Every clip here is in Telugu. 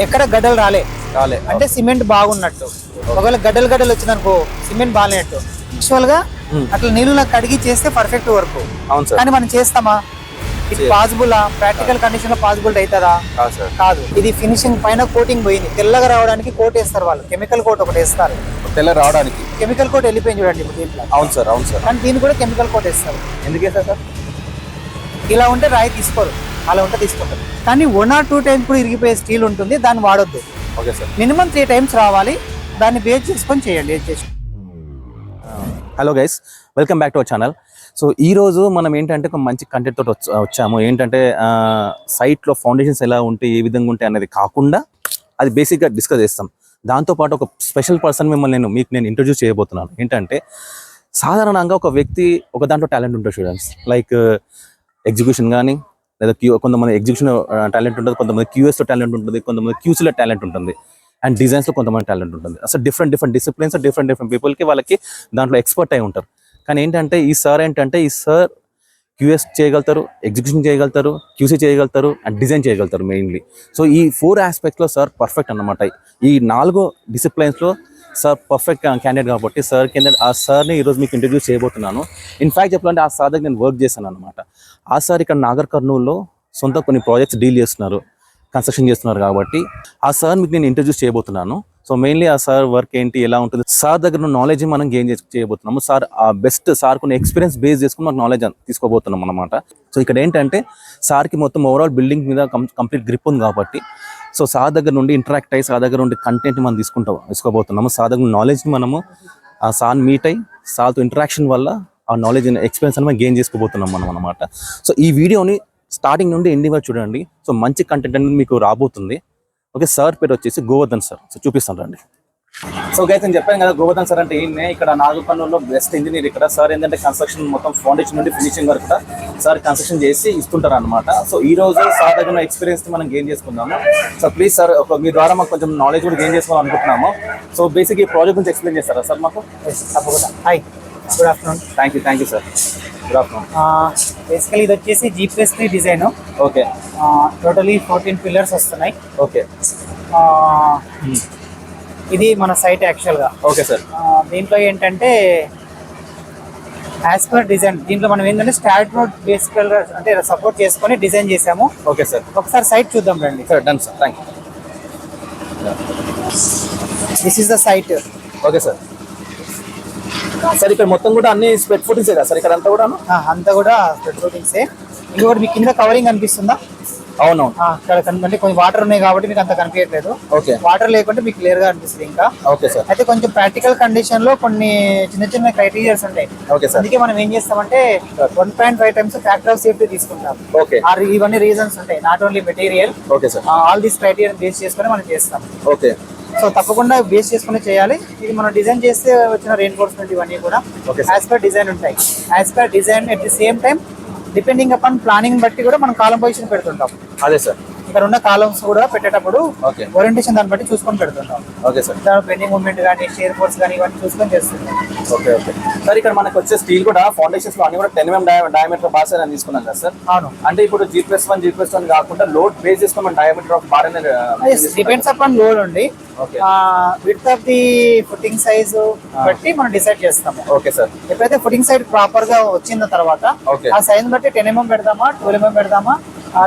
ఎక్కడ గడ్డలు రాలే అంటే సిమెంట్ బాగున్నట్టు. ఒకవేళ గడ్డలు వచ్చిందనుకో సిమెంట్ బాగాలేనట్టు. యాక్చువల్ గా అట్లా నీళ్ళు కడిగి చేస్తే పర్ఫెక్ట్ వర్క్. కానీ మనం చేస్తామా? ఇది పాసిబుల్ ప్రాక్టికల్ కండిషన్ లో పాసిబుల్ అవుతుందా? కాదు. ఇది ఫినిషింగ్ పైన కోటింగ్ పోయింది. తెల్లగా రావడానికి కోట్ వేస్తారు వాళ్ళు, కెమికల్ కోట్ ఒకటి వేస్తారు. తెల్ల రావడానికి కెమికల్ కోట్ వెళ్ళిపోయింది చూడండి ఇప్పుడు దీంట్లో. అవును సార్. కానీ దీన్ని కూడా కెమికల్ కోట్ వేస్తారు. ఎందుకు వేస్తారు సార్? ఇలా ఉంటే రాయి తీసుకోరు, అలా ఉంటే తీసుకుంటారు. కానీ 1 or 2 times కూడా ఇరిగిపోయే స్టీల్ ఉంటుంది, దాన్ని వాడొద్దు. Okay sir. మినిమం 3 times రావాలి, దాన్ని బేస్ చేసుకొని చేయండి. Hello guys, welcome back to our channel. So ఈ రోజు మనం ఏంటంటే ఒక మంచి కంటెంట్ తోటి వచ్చాము. ఏంటంటే సైట్లో ఫౌండేషన్స్ ఎలా ఉంటాయి, ఏ విధంగా ఉంటాయి అనేది కాకుండా అది బేసిక్గా డిస్కస్ చేస్తాం. దాంతోపాటు ఒక స్పెషల్ పర్సన్ మీకు నేను ఇంట్రడ్యూస్ చేయబోతున్నాను. ఏంటంటే సాధారణంగా ఒక వ్యక్తి ఒక దాంట్లో టాలెంట్ ఉంటుంది స్టూడెంట్స్, లైక్ ఎగ్జిక్యూషన్ కానీ, లేదా కొంతమంది ఎగ్జిక్యూషన్ టాలెంట్ ఉంటుంది, కొంతమంది క్యూఎస్లో టాలెంట్ ఉంటుంది, కొంతమంది క్యూసీలో టాలెంట్ ఉంటుంది, అండ్ డిజైన్స్లో కొంతమంది టాలెంట్ ఉంటుంది. అసలు డిఫరెంట్ డిసిప్లిన్స్, డిఫరెంట్ పీపుల్కి వాళ్ళకి దాంట్లో ఎక్స్పర్ట్ అయి ఉంటారు. కానీ ఏంటంటే ఈ సార్ క్యూఎస్ చేయగలుగుతారు, ఎగ్జిక్యూషన్ చేయగలుగుతారు, క్యూసీ చేయగలుగుతారు, అండ్ డిజైన్ చేయగలుగుతారు మెయిన్లీ. సో ఈ 4 ఆస్పెక్ట్స్లో సార్ పర్ఫెక్ట్ అన్నమాట. ఈ 4 డిసిప్లైన్స్లో సార్ పర్ఫెక్ట్ క్యాండిడేట్ కాబట్టి ఆ సార్ని ఈరోజు మీకు ఇంట్రడ్యూస్ చేయబోతున్నాను. ఇన్ఫ్యాక్ట్ చెప్పాలంటే ఆ సార్ దగ్గర నేను వర్క్ చేశాను అనమాట. ఆ సార్ ఇక్కడ నాగర్ కర్నూలులో సొంత కొన్ని ప్రాజెక్ట్స్ డీల్ చేస్తున్నారు, కన్స్ట్రక్షన్ చేస్తున్నారు. కాబట్టి ఆ సార్ మీకు నేను ఇంట్రడ్యూస్ చేయబోతున్నాను. సో మెయిన్లీ ఆ సార్ వర్క్ ఏంటి, ఎలా ఉంటుంది, సార్ దగ్గర నాలెడ్జ్ మనం గెయిన్ చేయబోతున్నాము. సార్ ఆ బెస్ట్ సార్ కొన్ని ఎక్స్పీరియన్స్ బేస్ చేసుకుని మనకు నాలెడ్జ్ తీసుకోబోతున్నాం అనమాట. సో ఇక్కడ ఏంటంటే సార్కి మొత్తం ఓవరాల్ బిల్డింగ్ మీద కంప్లీట్ గ్రిప్ ఉంది కాబట్టి సో సార్ దగ్గర నుండి ఇంటరాక్ట్ అయ్యి సార్ దగ్గర నుండి కంటెంట్ మనం తీసుకోబోతున్నాము. సార్ దగ్గర నాలెడ్జ్ని మనము ఆ సార్ని మీట్ అయ్యి సార్తో ఇంటరాక్షన్ వల్ల ఆ నాలెడ్జ్ ఎక్స్పీరియన్స్ అని మనం గెయిన్ చేసుకోబోతున్నాం మనం అనమాట. సో ఈ వీడియోని స్టార్టింగ్ నుండి ఎండింగ్ వరకు చూడండి. సో మంచి కంటెంట్ అనేది మీకు రాబోతుంది. ఓకే, సార్ పేరు వచ్చేసి గోవర్ధన్ సార్. సో చూపిస్తాను రండి. సో గైస్, నేను చెప్పాను కదా గోవర్ధన్ సార్ అంటే ఈయనే ఇక్కడ నాగర్ కర్నూలులో బెస్ట్ ఇంజనీర్. ఇక్కడ సార్ ఏంటంటే కన్స్ట్రక్షన్ మొత్తం ఫౌండేషన్ నుండి ఫినిషింగ్ వరకు కూడా సార్ కన్స్ట్రక్షన్ చేసి ఇస్తుంటారు అనమాట. సో ఈ రోజు సార్ దగ్గర ఎక్స్పీరియన్స్ మనం గెయిన్ చేసుకుందాము. సో ప్లీజ్ సార్, మీ ద్వారా మాకు కొంచెం నాలెడ్జ్ కూడా గెయిన్ చేసుకోవాలనుకుంటున్నాము. సో బేసిక్ ఈ ప్రాజెక్ట్ గురించి ఎక్స్ప్లెయిన్ చేస్తారా సార్ మాకు? తప్పకుండా. Hi, good afternoon. Thank you sir. Good afternoon. Basically ఇది వచ్చేసి G+3 design. Okay. Totally 14 pillars వస్తున్నాయి. ఓకే. ఇది మన సైట్ యాక్చువల్గా. Okay sir. దీంట్లో ఏంటంటే యాజ్ పర్ డిజైన్, దీంట్లో మనం ఏంటంటే స్టార్ట్ రోడ్ బేసికల్ అంటే సపోర్ట్ చేసుకొని డిజైన్ చేసాము. Okay sir. ఒకసారి సైట్ చూద్దాం రండి. Sir done sir, thank you. This is the site. Okay sir. Sir ఇక్కడ మొత్తం కూడా అన్ని స్ప్రెడ్ ఫుటింగ్సే కదా సార్? ఇక్కడ అంతా కూడా అంతా కూడా స్ప్రెడ్ ఫుటింగ్సే. ఇంకొకటి మీకు కింద కవరింగ్ అనిపిస్తుందా? అవునవును. ఇక్కడ కనుకంటే కొంచెం వాటర్ ఉన్నాయి కాబట్టి మీకు అంత కనిపించట్లేదు. ఓకే. వాటర్ లేకుంటే మీకు క్లియర్ గా అనిపిస్తుంది ఇంకా. Okay sir. అయితే కొంచెం ప్రాక్టికల్ కండిషన్ లో కొన్ని చిన్న క్రైటీరియాస్ ఉంటాయి. Okay sir. అందుకే మనం ఏం చేస్తామంటే 1.5 times ఫ్యాక్టర్ ఆఫ్ సేఫ్టీ తీసుకుంటాం. ఓకే. ఇవన్నీ రీజన్స్ ఉంటాయి, not only material. Okay sir. All these criteria base చేసుకుని మనం చేస్తాం. ఓకే. సో తప్పకుండా బేస్ చేసుకుని చేయాలి. ఇది మనం డిజైన్ చేస్తే వచ్చిన రెయిన్ఫోర్స్మెంట్ ఇవన్నీ కూడా యాజ్ పర్ డిజైన్ ఉంటాయి. As per design at the same time depending upon planning బట్టి కూడా మనం కాలం పొజిషన్ పెడుతుంటాం. అదే సార్. ఇక్కడ ఉన్న కాలమ్స్ కూడా పెట్టేటప్పుడు ఓరియంటేషన్ దాన్ని బట్టి చూసుకొని పెడుతుంటాం. Okay sir. బెండింగ్ మూవ్మెంట్ కానీ, షేర్ ఫోర్స్ కానీ ఇవన్నీ చూసుకొని చేస్తుంటాం. ఓకే. Okay sir. ఇక్కడ మనకు వచ్చే స్టీల్ కూడా ఫౌండేషన్స్ లో అన్ని కూడా 10 mm డయామీటర్ బార్స్ అని తీసుకున్నాం కదా సార్? అవును. అంటే ఇప్పుడు G+1 కాకుండా లోడ్ బేస్ చేసుకుని మనం డయామీటర్ ఆఫ్ బార్ అనేది డిపెండ్స్ అపాన్ లోడ్ ఉంది. Width of the footing size బట్టి మనం డిసైడ్ చేస్తాము. Okay sir. ఎప్పుడైతే ఫుటింగ్ సైజ్ ప్రాపర్ గా వచ్చిన తర్వాత ఆ సైజ్ బట్టి 10 mm పెడదామా, 12 mm పెడదామా,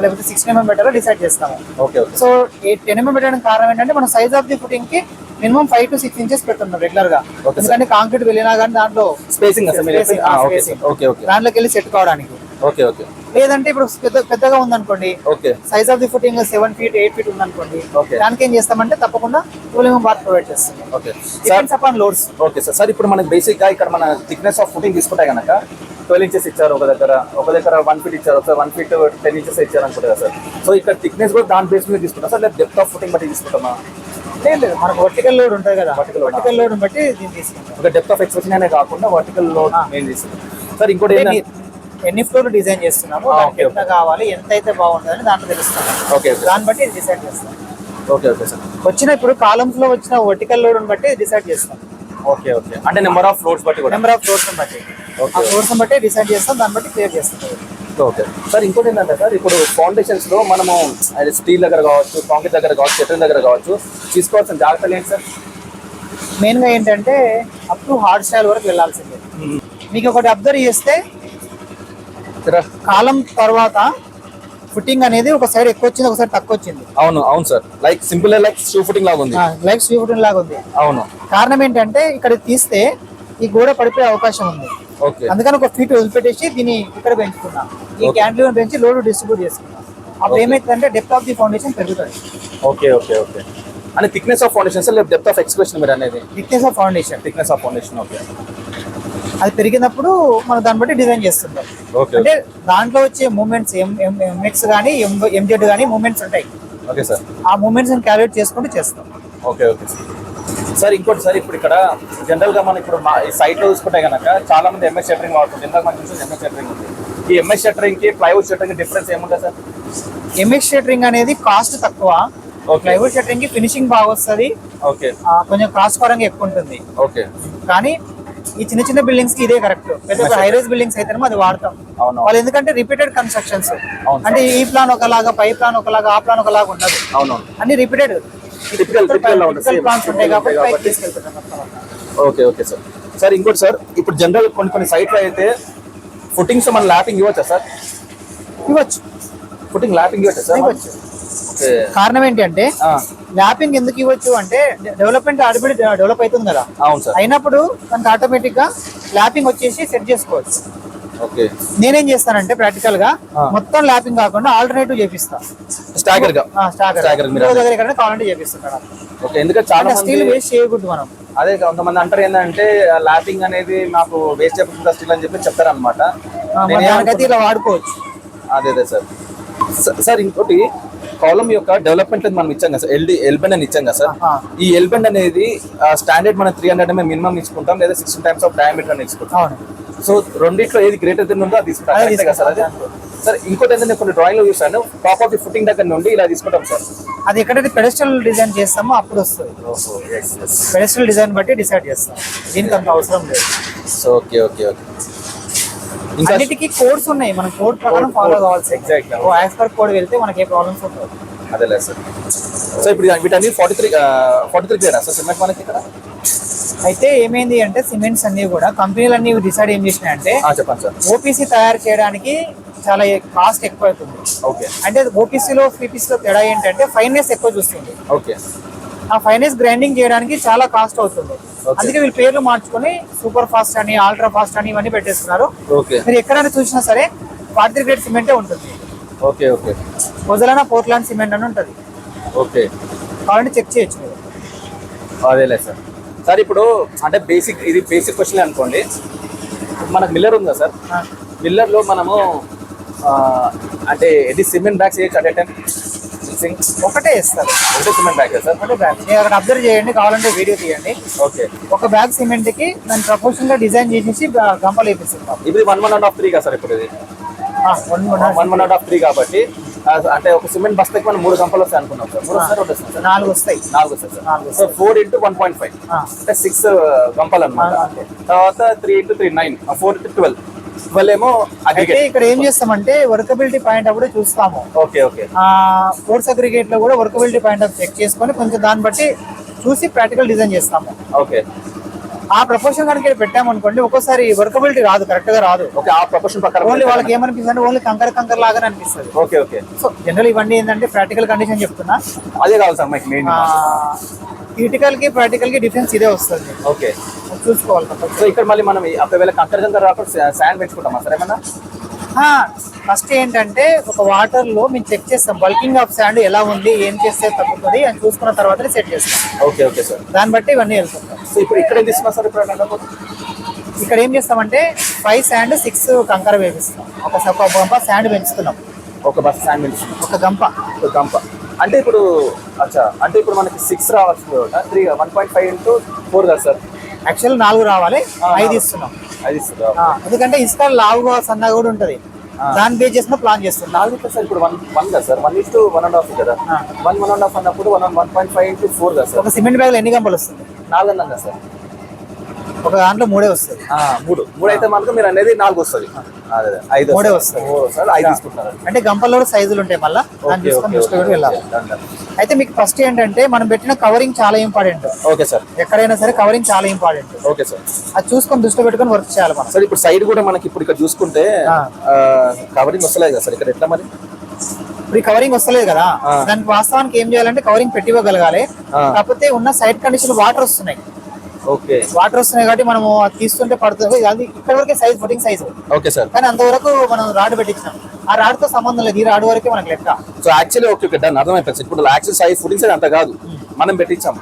లేకపోతే 16 mm పెట్టాలో డిసైడ్ చేస్తాము. ఓకే. సో 10 mm పెట్టడానికి కారణం ఏంటంటే మనం సైజ్ ఆఫ్ ది ఫుటింగ్ కి మినిమం 5 to 6 inches పెడుతున్నాం రెగ్యులర్ గా. ఎందుకంటే కాంక్రీట్ వెళ్ళినా కానీ దాంట్లో స్పేసింగ్ దాంట్లోకి వెళ్ళి సెట్ కావడానికి. ఓకే. ఓకే. లేదంటే ఇప్పుడు పెద్దగా ఉందనుకోండి, okay, size of the footing 7 feet 8 feet ఉందనుకోండి, దానికి ఏం చేస్తామంటే తప్పకుండా 12 mm బార్ ప్రొవైడ్ చేస్తాం. Okay. Depends upon loads. Okay sir. Sir ఇప్పుడు మనకి బేసిక్ గా ఇక్కడ మన థిక్నెస్ ఆఫ్ ఫుటింగ్ తీసుకుంటే కనుక 12 inches ఇచ్చారు, ఒక దగ్గర 1 feet ఇచ్చారు, ఒకసారి 1 feet 10 inches ఇచ్చారు అనుకుంటా కదా సార్? సో ఇక్కడ థిక్నెస్ కూడా దాని బేస్ మీద తీసుకుంటాం సార్, లేదా డెప్త్ ఆఫ్ ఫుటింగ్ బట్టి తీసుకుంటామా? లేదు, మనకు వర్టికల్ లోడ్ ఉంటుంది కదా, వర్టికల్ లోడ్ బట్టి దీన్ని తీసుకుంటాం. ఒక డెప్త్ ఆఫ్ ఎక్స్ప్రెషన్ అనే కాకుండా వర్టికల్ లోడ్ మెయిన్ తీసుకుంటాం సార్. ఇంకోటి ఎన్ని ఫ్లోర్ డిజైన్ చేస్తున్నాము, ఎంత కావాలి, ఎంత అయితే బాగుంటుందని దాంట్లో తెలుస్తాం. ఓకే. దాన్ని బట్టి డిసైడ్ చేస్తాం. ఓకే. Okay sir. వచ్చిన ఇప్పుడు కాలమ్స్ లో వచ్చిన వర్టికల్ లోడ్ బట్టి డిసైడ్ చేస్తాం. ఓకే. ఓకే. అంటే నెంబర్ ఆఫ్ ఫ్లోర్స్ బట్టి కూడా, నెంబర్ ఆఫ్ ఫ్లోర్స్ బట్టి, ఆ ఫ్లోర్స్ బట్టి డిసైడ్ చేస్తాం, దాన్ని బట్టి క్లియర్ చేస్తాం. ఓకే సార్, ఇంకోటి ఏంటంటే సార్, ఇప్పుడు ఫౌండేషన్స్ లో మనము స్టీల్ దగ్గర కావచ్చు, కాంక్రీట్ దగ్గర కావచ్చు, చెట్ల దగ్గర కావచ్చు, తీసుకోవాల్సిన జాగ్రత్తలు ఏంటి సార్? మెయిన్గా ఏంటంటే అప్ టు హార్డ్ స్టైల్ వరకు వెళ్ళాల్సిందే. మీకు ఒకటి అబ్జర్వ్ చేస్తే కాలం తర్వాత ఫుటింగ్ అనేది ఒక సైడ్ ఎక్కువ వచ్చింది, ఒక సైడ్ తక్కువ వచ్చింది. అవును అవును sir, like simple like shoe footing లాగా ఉంది. లైక్ షూ ఫుటింగ్ లాగా ఉంది. అవును. కారణం ఏంటంటే ఇక్కడ తీస్తే ఈ గోడ పడిపోయే అవకాశం ఉంది. ఓకే. అందుకని ఒక ఫీట్ వదిలిపెట్టేసి దీన్ని ఇక్కడ పెంచుకున్నా, ఈ క్యాంటిలివర్ పెంచి లోడ్ డిస్ట్రిబ్యూట్ చేసుకున్నా. అప్పుడు ఏమైతుందంటే డెప్త్ ఆఫ్ ది ఫౌండేషన్ పెరుగుతుంది. Okay okay okay. అంటే థిక్నెస్ ఆఫ్ ఫౌండేషన్ సార్, లేదా డెప్త్ ఆఫ్ ఎక్స్ప్రెషన్ మీరు అనేది? Thickness of foundation. Thickness of foundation. Okay. అది పెరిగినప్పుడు మనం దాన్ని బట్టి డిజైన్ చేస్తుంటాం. ఓకే. అంటే దాంట్లో వచ్చే మూమెంట్స్ ఎంఎక్స్ కానీ ఎంజెడ్ కానీ మూమెంట్స్ ఉంటాయి. Okay sir. ఆ మూమెంట్స్ క్యాలిక్యులేట్ చేసుకుంటూ చేస్తాం. Okay okay sir. ఇంకోటి సార్, ఇప్పుడు ఇక్కడ జనరల్ గా మనం ఇప్పుడు ఈ సైట్ లో చూసుకుంటే కనుక చాలా మంది ఎంఎస్ షట్టరింగ్ వాడుతుంది. ఇందాక మనం చూసి ఎంఎస్ షట్టరింగ్ ఉంది. ఈ ఎంఎస్ షట్టరింగ్ కి ప్లైవుడ్ షట్టరింగ్ డిఫరెన్స్ ఏముంటుంది సార్? ఎంఎస్ షట్టరింగ్ అనేది కాస్ట్ తక్కువ, ప్లైవుడ్ షట్టరింగ్ కి ఫినిషింగ్ బాగా వస్తుంది. ఓకే. కొంచెం కాస్ట్ పరంగా ఎక్కువ ఉంటుంది. ఓకే. కానీ ఈ చిన్న చిన్న బిల్డింగ్స్ కి ఇదే కరెక్ట్. పెద్ద హై రైజ్ బిల్డింగ్స్ అయితే అది వాడతాం. వాళ్ళు ఎందుకంటే రిపీటెడ్ కన్స్ట్రక్షన్స్, అంటే ఈ ప్లాన్ ఒకలాగా, పై ప్లాన్ ఒకలాగా, ఆ ప్లాన్ ఒకలాగా ఉండదు. అవును. అన్ని రిపీటెడ్ ప్లాన్స్ ఉంటాయి కాబట్టి పైకి తీసుకెళ్తున్నాం. Okay okay sir. సార్ ఇంకోటి సార్, ఇప్పుడు జనరల్ కొన్ని సైట్లు అయితే ఫుటింగ్స్ మన ల్యాపింగ్ ఇవ్వచ్చా సార్? ఇవ్వచ్చు. ఫుటింగ్ ల్యాపింగ్ ఇవ్వచ్చా సార్? ఇవ్వచ్చు. కారణం ఏంటి అంటే ల్యాపింగ్ ఎందుకు ఇవ్వచ్చు అంటే డెవలప్మెంట్ ఆడిబడి డెవలప్ అవుతుంది కదా. అవును సార్. అయినప్పుడు దానికి ఆటోమేటిక్ గా ల్యాపింగ్ వచ్చేసి సెట్ చేసుకోవచ్చు. ఓకే. నేనేం చేస్తానంటే ప్రాక్టికల్ గా మొత్తం ల్యాపింగ్ కాకుండా ఆల్టర్నేటివ్ చేపిస్తా. స్టాగర్ గా దగ్గర ఇక్కడ కావాలంటే చేపిస్తున్నాను. ఓకే. ఎందుకంటే చాలా స్టీల్ వేస్ట్ చేయకూడదు మనం. అదే కొంతమంది అంటారు ఏంటంటే ల్యాపింగ్ అనేది మాకు వేస్ట్ అయిపోతుంది స్టీల్ అని చెప్పి చెప్తారు అనమాట. దానికైతే ఇలా వాడుకోవచ్చు. అదే అదే సార్. సార్ ఇంకోటి, కాలం యొక్క డెవలప్మెంట్ మనం ఇచ్చాం కదా సార్, ఎల్బెండ్ అని ఇచ్చాం కదా సార్. ఈ ఎల్బెండ్ అనేది స్టాండర్డ్ మనం 300 mm మినిమం ఇచ్చుకుంటాం, లేదా 16 times ఆఫ్ డయామీటర్ అని ఇచ్చుకుంటాం. సో రెండిట్లో ఏది గ్రేటర్ దెన్ ఉందో అది తీసుకుంటాం సార్. అదే సార్. ఇంకోటి ఏంటంటే కొన్ని డ్రాయింగ్ లో చూసాను, టాప్ ఆఫ్ ది ఫుటింగ్ దగ్గర నుండి ఇలా తీసుకుంటాం సార్. అది ఎక్కడైతే పెడెస్ట్రల్ డిజైన్ చేస్తామో అప్పుడు వస్తుంది. పెడెస్ట్రల్ డిజైన్ బట్టి డిసైడ్ చేస్తాం, దీనికి అంత అవసరం లేదు. Okay okay okay. అన్నిటికీ కోడ్స్ ఉన్నాయి, మనం కోడ్ ప్రకారం ఫాలో కావాల్సి. ఎగ్జాక్ట్ యాజ్ పర్ కోడ్ వెళ్తే మనకి ఏ ప్రాబ్లమ్స్ ఉండవు. అదేలే సార్. సో ఇప్పుడు వీటన్ని 43 గ్రేడా సార్ సిమెంట్ మనకి ఇక్కడ? అయితే ఏమైంది అంటే సిమెంట్స్ అన్ని కూడా కంపెనీలు అన్ని డిసైడ్ ఏం చేసినాయంటే చెప్పండి సార్, ఓపీసీ తయారు చేయడానికి చాలా కాస్ట్ ఎక్కువ అవుతుంది. ఓకే. అంటే ఓపీసీలో పీపీసీలో తేడా ఏంటంటే ఫైనెస్ ఎక్కువ చూస్తుంది. ఓకే. ఆ ఫైనెస్ గ్రైండింగ్ చేయడానికి చాలా కాస్ట్ అవుతుంది. అందుకే వీళ్ళు పేర్లు మార్చుకొని సూపర్ ఫాస్ట్ అని, అల్ట్రా ఫాస్ట్ అని ఇవన్నీ పెట్టేస్తున్నారు. మీరు ఎక్కడైనా చూసినా సరే 43 గ్రేడ్ సిమెంటే ఉంటుంది. Okay okay. మొదలైన పోర్ట్లాండ్ సిమెంట్ అని ఉంటుంది. ఓకే. కావాలంటే చెక్ చేయొచ్చు మీరు. అదేలే సార్. సార్ ఇప్పుడు అంటే ఇది బేసిక్ క్వశ్చన్ అనుకోండి, మనకు మిల్లర్ ఉందా సార్? మిల్లర్లో మనము అంటే ఇది సిమెంట్ బ్యాగ్స్ వేయచ్చు అట్ ఏ టైం? ఒకటే ఇస్తారు. ఒకటే సిమెంట్ బ్యాగ్ సార్? ఒకటే బ్యాగ్. మీరు అక్కడ అబ్జర్వ్ చేయండి, కావాలంటే వీడియో తీయండి. ఓకే. ఒక బ్యాగ్ సిమెంట్ కి దాని ప్రపోర్షన్ గా డిజైన్ చేసేసి గంపలు వేపిస్తాం. ఇది 1.5 3 కదా సార్? ఇప్పుడు ఇది 1.5 3 కాబట్టి అంటే ఒక సిమెంట్ బస్తాకి మనం 3 గంపలు వస్తాయి అనుకున్నాం సార్. 3 వస్తాయి, 2 వస్తాయి సార్? 4 వస్తాయి. 4 వస్తాయి సార్. సో 4 × 1.5 అంటే 6 గంపలు అన్నమాట. తర్వాత 3 × 3 9, 4 × 12 ఏమో. అయితే ఇక్కడ ఏం చేస్తామంటే వర్కబిలిటీ పాయింట్ అప్పుడే చూస్తాము. Okay okay. ఫోర్స్ అగ్రిగేట్ లో కూడా వర్కబిలిటీ పాయింట్ ఆఫ్ చెక్ చేసుకొని కొంచెం దాన్ని బట్టి చూసి ప్రాక్టికల్ డిజైన్ చేస్తాము. ఓకే. ఆ ప్రపోర్షన్ కనుక పెట్టాము అనుకోండి, ఒక్కోసారి వర్కబిలిటీ రాదు, కరెక్ట్ గా రాదు. ఓకే. ఆ ప్రపోర్షన్ ప్రకారం ఓన్లీ వాళ్ళకి ఏమనిపిస్తుంది, ఓన్లీ కంకర్ లాగానే అనిపిస్తుంది. Okay okay. సో జనరల్ ఇవన్నీ ఏంటంటే ప్రాక్టికల్ కండిషన్ చెప్తున్నా. అదే కావాలి సార్ మాకు మెయిన్. థియరిటికల్ కి ప్రాక్టికల్ కి డిఫరెన్స్ ఇదే వస్తుంది. ఓకే. చూసుకోవాలి. సో ఇక్కడ మళ్ళీ మనం ఒకవేళ కంకర్ రాకుండా శాండ్ పెంచుకుంటామా సార్ ఏమన్నా? ఫస్ట్ ఏంటంటే ఒక వాటర్ లో మేము చెక్ చేస్తాం బల్కింగ్ ఆఫ్ శాండ్ ఎలా ఉంది, ఏం చేస్తే తగ్గుతుంది అని చూసుకున్న తర్వాత సెట్ చేస్తాం. Okay okay sir. దాన్ని బట్టి ఇవన్నీ వెళ్తుంటాం. సో ఇప్పుడు ఇక్కడ ఏం తీసుకున్నాం సార్? ఇప్పుడు ఇక్కడ ఏం చేస్తామంటే 5 శాండ్ 6 కంకర వేపిస్తాం. ఒక గంప శాండ్ పెంచుతున్నాం. ఒక బస్ శాండ్ పెంచుతున్నాం. ఒక గంప అంటే ఇప్పుడు అంటే ఇప్పుడు మనకి 6 రావచ్చు, 1.5 × 4 కదా సార్? యాక్చువల్ 4 రావాలి, 5 ఇస్తున్నాం. ఎందుకంటే ఇసుక లావుగా సన్నగా కూడా ఉంటది, దాన్ని బేస్ చేసుకుని ప్లాన్ చేస్తాం. 4 సార్ ఇప్పుడు 1 కదా సార్? 1:1.5 కదా? 1:1.5 అన్నప్పుడు 1.5 × 4 కదా సార్? ఒక సిమెంట్ బ్యాగ్ లో ఎన్ని గంపలు వస్తుంది? 4 అన్నాం కదా సార్? ఒక దాంట్లో 3 వస్తుంది. 3 అయితే మనకు మీరు అనేది 4 వస్తుంది. అదే 5 3 వస్తుంది. 5 తీసుకుంటున్నారు అంటే గంపల్లో సైజులు ఉంటాయి, మళ్ళీ దాన్ని చూసుకొని దృష్టిలో కూడా వెళ్ళాలి. అయితే మీకు ఫస్ట్ ఏంటంటే మనం పెట్టిన కవరింగ్ చాలా ఇంపార్టెంట్. Okay sir. ఎక్కడైనా సరే కవరింగ్ చాలా ఇంపార్టెంట్. Okay sir. అది చూసుకొని దృష్టిలో పెట్టుకొని వర్క్ చేయాలి మనం. సార్ ఇప్పుడు సైడ్ కూడా మనకి ఇప్పుడు ఇక్కడ చూసుకుంటే కవరింగ్ వస్తలేదు కదా సార్, ఇక్కడ ఎట్లా మరి? ఇప్పుడు కవరింగ్ వస్తలేదు కదా, దానికి వాస్తవానికి ఏం చేయాలంటే కవరింగ్ పెట్టివ్వగలగాలి. కాకపోతే ఉన్న సైడ్ కండిషన్ వాటర్ వస్తున్నాయి. ఓకే, వాటర్ వస్తున్నాయి కాబట్టి మనము తీసుకుంటే పడుతుంది. అది ఇక్కడ వరకే size, footing size. Okay sir. కానీ అంతవరకు మనం రాడ్ పెట్టించాం, ఆ రాడ్ తో సంబంధం లేదు, ఈ రాడ్ వరకే మనకి లెక్క. సో యాక్చువల్లీ ఓకే డన్, అర్థమైపోయింది. ఇప్పుడు యాక్చువల్ సైజ్ ఫుటింగ్ సైజ్ అంత కాదు, మనం పెట్టించాం.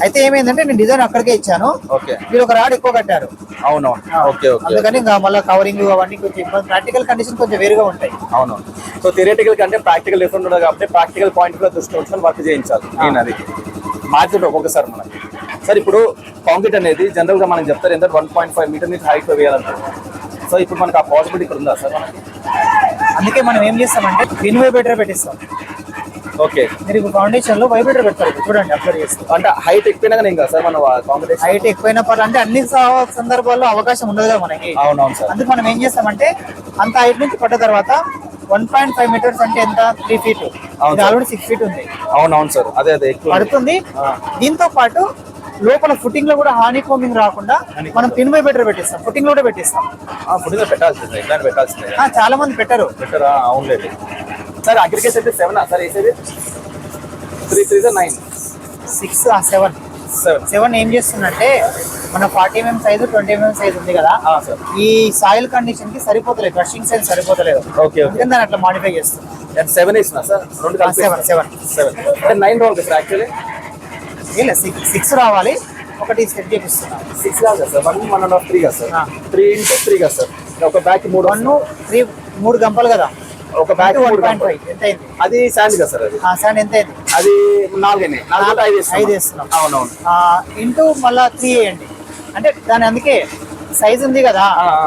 అయితే ఏమైందంటే నేను డిజైన్ అక్కడికే ఇచ్చాను, ఓకే, మీరు ఒక రాడ్ ఎక్కువ కట్టారు. అవునవును. Okay okay. అందుకని ఇంకా మళ్ళీ కవరింగ్ అవన్నీ కొంచెం ప్రాక్టికల్ కండిషన్ కొంచెం వేరుగా ఉంటాయి. అవును. సో థియరిటికల్ కంటే ప్రాక్టికల్ డిఫరెంట్ ఉండదు కాబట్టి ప్రాక్టికల్ పాయింట్ కూడా దృష్టి ఉంచుకొని వర్క్ చేయించాలి. నేను అది మార్కెట్ ఒక్కొక్కసారి మనకి. సార్ ఇప్పుడు కాంక్రీట్ అనేది జనరల్ గా మనం చెప్తారు ఎంత 1.5 మీటర్ నుంచి హైట్ లో వేయాలంటారు. సో ఇప్పుడు మనకి ఆ పాసిబిలిటీ ఇక్కడ ఉందా సార్ మనకి? అందుకే మనం ఏం చేస్తామంటే పిన్ వైబ్రేటర్ పెట్టిస్తాం. ఓకే, మీరు ఇప్పుడు ఫౌండేషన్ లో వైబ్రేటర్ పెడతారు, చూడండి అప్లోడ్ చేస్తాం. అంటే హైట్ ఎక్కువైనా కానీ ఏం కాదు సార్ మన కాంక్రీట్? హైట్ ఎక్కువైనా పర్లేదు, అంటే అన్ని సందర్భాల్లో అవకాశం ఉండదు కదా మనకి. అవునవును సార్. అందుకు మనం ఏం చేస్తామంటే అంత హైట్ నుంచి పడ్డ తర్వాత 1.5 మీటర్స్ అంటే ఎంత, 3 feet. ఆల్రెడీ 6 feet ఉంది. అవునవును సార్, అదే అదే ఎక్కువ పడుతుంది. దీంతో పాటు లోపల ఫుటింగ్ లో కూడా హానీ కోమింగ్ రాకుండా మనం పిన్ వైబ్రేటర్ పెట్టిస్తాం, ఫుటింగ్ లో కూడా పెట్టిస్తాం. ఫుటింగ్ లో పెట్టాల్సిందే, ఇట్లాంటి పెట్టాల్సిందే. చాలా మంది పెట్టారు. పెట్టరా? అవునులేదు సార్. అగ్రికేషన్ అయితే 7 సార్ వేసేది? 3 3 9 6 7 ఏం చేస్తుందంటే మన 40 mm సైజు 20 mm సైజ్ ఉంది కదా, ఈ సాయిల్ కండిషన్ కి సరిపోతలేదు, క్రషింగ్ సైజ్ సరిపోతలేదు. ఓకే ఓకే, దాన్ని అట్లా మాడిఫై చేస్తున్నాం. 7 వేసినా సార్, 7 అంటే 9 రావాలి సార్ యాక్చువల్లీ. 6 రావాలి, ఒకటి సెట్ చేపిస్తున్నాం. 6 కాదు సార్, 1 1.5 3 కదా సార్, 3 into 3 కదా సార్. ఒక బ్యాక్ 3 1 3 గంపలు కదా, ఒక బ్యాక్ 1.5 ఎంత అయింది? అది శాండ్ కదా సార్, అది శాండ్ ఎంత అయింది? అది 4 5 వేస్తున్నాం. అవునవును. ఇంటూ మళ్ళా 3 వేయండి, అంటే దాని అందుకే సైజ్ ఉంది కదా,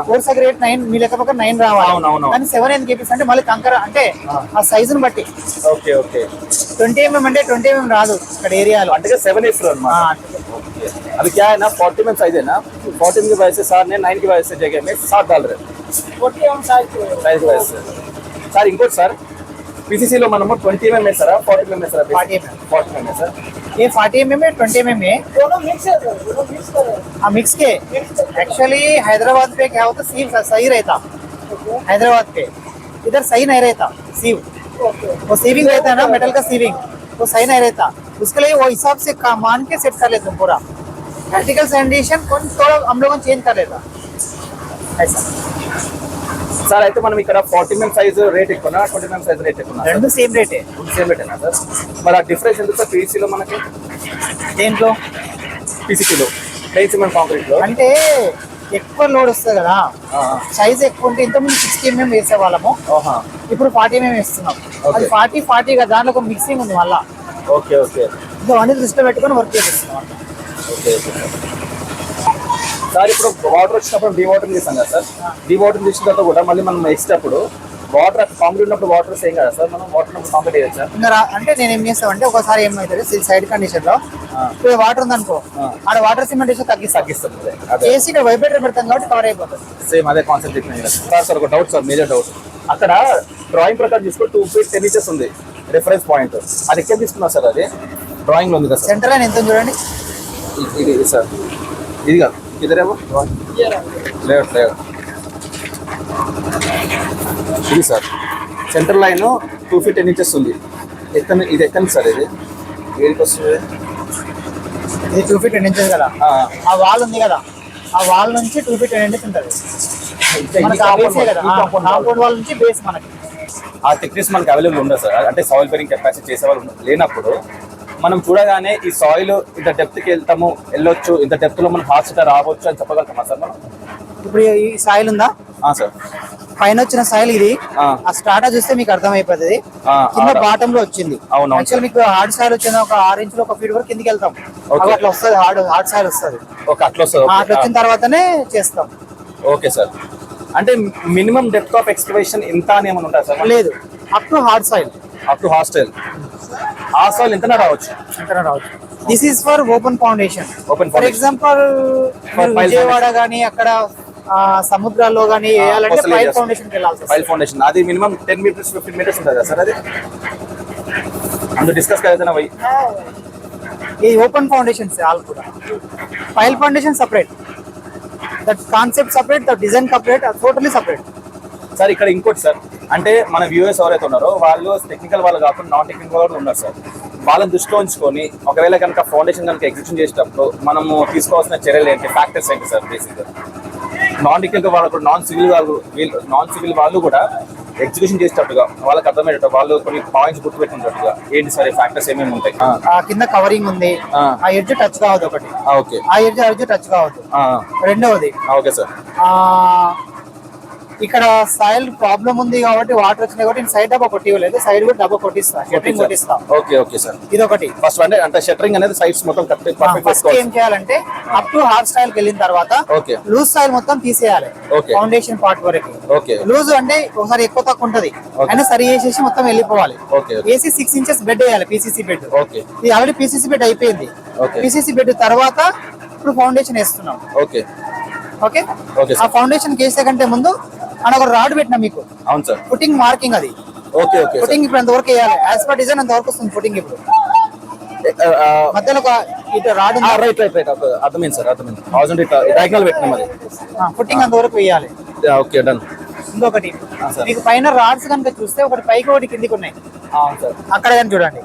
4 సగ రేట్ 9, మీ లెక్క పక్క 9 రావాలి. కానీ 7 ఎందుకు చెప్పేసి అంటే మళ్ళీ కంకర అంటే ఆ సైజుని బట్టి. Okay okay. 20 mm అంటే 20 mm రాదు ఇక్కడ ఏరియాలో, అంటే 7 వేస్తారు అన్నమాట. अभी क्या है ना 40 में साइज है ना, 40 की वजह से सर ने 9 की वजह से जगह में 7 डाल रहे 40 mm साइज की वजह से सर. इंकोट सर पीसीसी లో మనము 20 mm వేస్తారా 40 mm వేస్తారా? 40 mm सर. ये 40 mm है 20 mm है, दोनों मिक्स है सर, दोनों मिक्स कर रहे हैं. मिक्स के एक्चुअली हैदराबाद पे क्या होता सीव सही रहता, हैदराबाद पे इधर सही नहीं रहता सीव, वो सीविंग रहता है ना मेटल का सीविंग, वो सही नहीं रहता. उसके लिए वो हिसाब से मान के सेट कर लेते हैं पूरा. प्रैक्टिकल कंडीशन थोड़ा हम लोगों चेंज कर लेता ऐसा. సార్ అయితే మనం ఇక్కడ 40 mm సైజ్ రేట్ ఎక్కువనా 20 mm సైజ్ రేట్ ఎక్కువనా? రెండు సేమ్ రేటే. సేమ్ రేటేనా సార్? మరి ఆ డిఫరెన్స్ ఎంత సార్ పీసీలో మనకి? దేంట్లో? పీసీలో ప్లెయిన్ సిమెంట్ కాంక్రీట్ లో అంటే ఎక్కువ లోడ్ వస్తుంది కదా, సైజ్ ఎక్కువ ఉంటే ఇంతకుముందు 60 mm వేసేవాళ్ళము, ఇప్పుడు 40 mm వేస్తున్నాం. అది 40 కదా, దాంట్లో ఒక మిక్సింగ్ ఉంది మళ్ళా. ఓకే ఓకే, అన్ని దృష్టిలో పెట్టుకొని వర్క్ చేస్తున్నాం. Okay sir. ఇప్పుడు వాటర్ వచ్చినప్పుడు డీవాటరింగ్ చేస్తాం కదా సార్, డీవాటరింగ్ చేసిన తర్వాత కూడా మళ్ళీ మనం నెక్స్ట్ అప్పుడు వాటర్ కాంక్రీట్ ఉన్నప్పుడు వాటర్ సేమ్ కదా సార్, మనం వాటర్ ఉన్నప్పుడు కాంక్రీట్ చేయొచ్చా? ఇంకా అంటే నేను ఏం చేస్తామంటే ఒకసారి ఏమవుతుంది సైడ్ కండిషన్ లో ఇప్పుడు వాటర్ ఉందనుకో, ఆడ వాటర్ సిమెంటేషన్ తగ్గిస్తాం చేసి ఇక్కడ వైబ్రేటర్ పెడతాం కాబట్టి కవర్ అయిపోతుంది. సేమ్ అదే కాన్సెప్ట్. సార్ ఒక డౌట్ సార్, మేజర్ డౌట్. అక్కడ డ్రాయింగ్ ప్రకారం చూసుకుంటే 2 feet 10 inches ఉంది రిఫరెన్స్ పాయింట్, అది ఎక్కడ తీసుకున్నా సార్? అది డ్రాయింగ్ లో ఉంది కదా సెంటర్ లైన్ ఎంత చూడండి. ఇది సార్ ఇది కాదు, ఇద్దరేమో లేట్ ఇది sir centre line 2 feet 10 inches ఉంది. ఇది ఎక్కండి సార్, ఇది ఏడికి వస్తుంది? ఇది 2 feet 10 inches కదా, ఆ వాల్ ఉంది కదా, ఆ వాల్ నుంచి 2 feet 10 inches ఉంటుంది. కాంపౌండ్ వాల్ నుంచి బేస్ మనకి ఆ థిక్నెస్ మనకి అవైలబుల్ ఉండదు సార్. అంటే సాయిల్ బేరింగ్ కెపాసిటీ చేసేవాళ్ళు లేనప్పుడు మనం చూడగానే ఈ సాయిల్ ఇంత డెప్త్కి వెళ్ళొచ్చు, ఇంత డెప్త్ లో మనం హాస్పిటల్ రావచ్చు అని చెప్పగలుగుతామా సార్ మనం? ఇప్పుడు ఈ సాయిల్ ఉందా సార్, పైన వచ్చిన సాయిల్ ఇది, ఆ స్టార్టర్ చూస్తే మీకు అర్థమైపోతుంది. కింద బాటమ్ లో వచ్చింది. యాక్చువల్ మీకు హార్డ్ సాయిల్ వచ్చింది ఒక 6 inches 1 feet వరకు కిందికి వెళ్తాం, అట్లా వస్తుంది హార్డ్ సాయిల్ వస్తుంది. అట్లా వచ్చిన తర్వాతనే చేస్తాం. Okay sir. అంటే మినిమం డెప్త్ ఆఫ్ ఎక్స్కవేషన్ ఎంత అని ఏమైనా ఉంటుంది సార్? లేదు, up to hard soil, up to hard soil. ఆ సాయిల్ ఎంతనా రావచ్చు? This is for open foundation. Open for example Vijayawada గానీ అక్కడ సముద్రాల్లో గానీ వేయాలంటే పైల్ ఫౌండేషన్ వెళ్ళాల్సి పైల్ ఫౌండేషన్ అది మినిమం 10 మీటర్స్ 15 మీటర్స్ ఉంటుంది సార్. అది అందులో డిస్కస్ కదా పోయి ఈ ఓపెన్ ఫౌండేషన్స్ ఆల్ కూడా. Pile foundation separate, that concept separate, that design separate, totally separate. Sir ఇక్కడ ఇంకోటి సార్, అంటే మన వ్యూవర్స్ ఎవరైతే ఉన్నారో వాళ్ళు టెక్నికల్ వాళ్ళు కాకుండా నాన్ టెక్నికల్ వాళ్ళు ఉన్నారు సార్. వాళ్ళని దృష్టిలో ఉంచుకొని ఒకవేళ కనుక ఫౌండేషన్ కనుక ఎగ్జిక్యూషన్ చేసేటప్పుడు మనము తీసుకోవాల్సిన చర్యలు ఏంటి, ఫ్యాక్టర్స్ ఏంటి సార్? బేసిక్గా నాన్ టెక్నికల్ వాళ్ళు కూడా నాన్ సివిల్ వాళ్ళు కూడా ఎగ్జిక్యూషన్ చేసేటట్టుగా వాళ్ళకి అర్థమయ్యేటట్టు వాళ్ళు కొన్ని పాయింట్స్ గుర్తుపెట్టినట్టుగా ఏంటి సార్ ఫ్యాక్టర్స్ ఏమేమి ఉంటాయి? కింద కవరింగ్ ఉంది, ఆ ఎడ్జ్ టచ్ కావద్దు ఒకటి. ఓకే, ఆ ఎడ్జ్ టచ్ కావద్దు. రెండవది ఓకే సార్, ఇక్కడ సాయిల్ ప్రాబ్లం ఉంది కాబట్టి వాటర్ వచ్చినాయి కాబట్టి సైడ్ డబ్బా కొట్టివ్వలేదు, సైడ్ కూడా డబ్బా కొట్టిస్తా. Okay okay sir. ఇది ఒకటి ఫస్ట్ అంటే షట్టరింగ్ అనేది సైడ్స్ మొత్తం ఫస్ట్ ఏం చేయాలంటే అప్ టు హార్డ్ స్టైల్ కి వెళ్ళిన తర్వాత ఓకే లూజ్ స్టైల్ మొత్తం తీసేయాలి. ఫౌండేషన్ పార్ట్ వరకు ఓకే. లూజ్ అంటే ఒకసారి ఎక్కువ తక్కువ ఉంటది అయినా సరి చేసేసి మొత్తం వెళ్ళిపోవాలి. ఏసీ 6 ఇంచెస్ బెడ్ వేయాలి, పీసీసీ బెడ్. ఓకే, ఇది ఆల్రెడీ పీసీసీ బెడ్ అయిపోయింది. పీసీసీ బెడ్ తర్వాత ఇప్పుడు ఫౌండేషన్ వేస్తున్నాం. Okay okay. ఆ ఫౌండేషన్ వేసే కంటే ముందు అని ఒక రాడ్ పెట్టినా మీకు. అవును సార్, ఫుటింగ్ మార్కింగ్ అది. Okay okay. ఫుటింగ్ ఇప్పుడు అంతవరకు వేయాలి, యాజ్ పర్ డిజైన్ అంతవరకు వస్తుంది ఫుటింగ్. ఇప్పుడు మధ్యలో ఒక ఇటు రాడ్ రైట్ రైట్ రైట్ అర్థమైంది సార్, అర్థమైంది. 1000 డయాగ్నల్ పెట్టినాం అది. ఫుటింగ్ అంతవరకు వేయాలి. Okay done. ఇంకొకటి మీకు పైన రాడ్స్ కనుక చూస్తే ఒకటి పైకి ఒకటి కిందికి ఉన్నాయి. అవును సార్, అక్కడ కానీ చూడండి,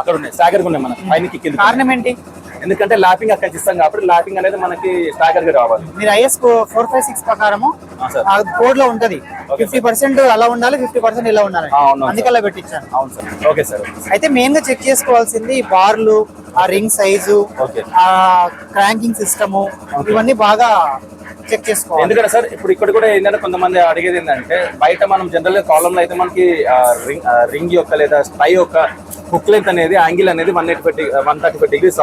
అక్కడ ఉన్నాయి స్టాగర్ ఉన్నాయి మన పైనకి కింద. కారణం ఏంటి? ఎందుకంటే ల్యాపింగ్ అక్కడ ఇస్తాం కాబట్టి ల్యాపింగ్ అనేది మనకి స్టాగర్ గా రావాలి. మీరు IS 456 ప్రకారము కోడ్ లో ఉంటది 50% అలా ఉండాలి, 50% ఇలా ఉండాలి, అందుకలా పెట్టించాను. అవును సార్, ఓకే సార్. అయితే మెయిన్ గా చెక్ చేసుకోవాల్సింది బార్లు, ఆ రింగ్ సైజు, ఆ క్రాంకింగ్ సిస్టమ్, ఇవన్నీ బాగా చెక్ చేసుకోవాలి. ఎందుకంటే సార్ ఇప్పుడు ఇక్కడ కూడా ఏంటంటే కొంతమంది అడిగేది ఏంటంటే బయట మనం జనరల్ గా కాలం లో అయితే మనకి రింగ్ యొక్క లేదా స్టై యొక్క హుక్ లెంత్ అనేది యాంగిల్ అనేది 135 డిగ్రీస్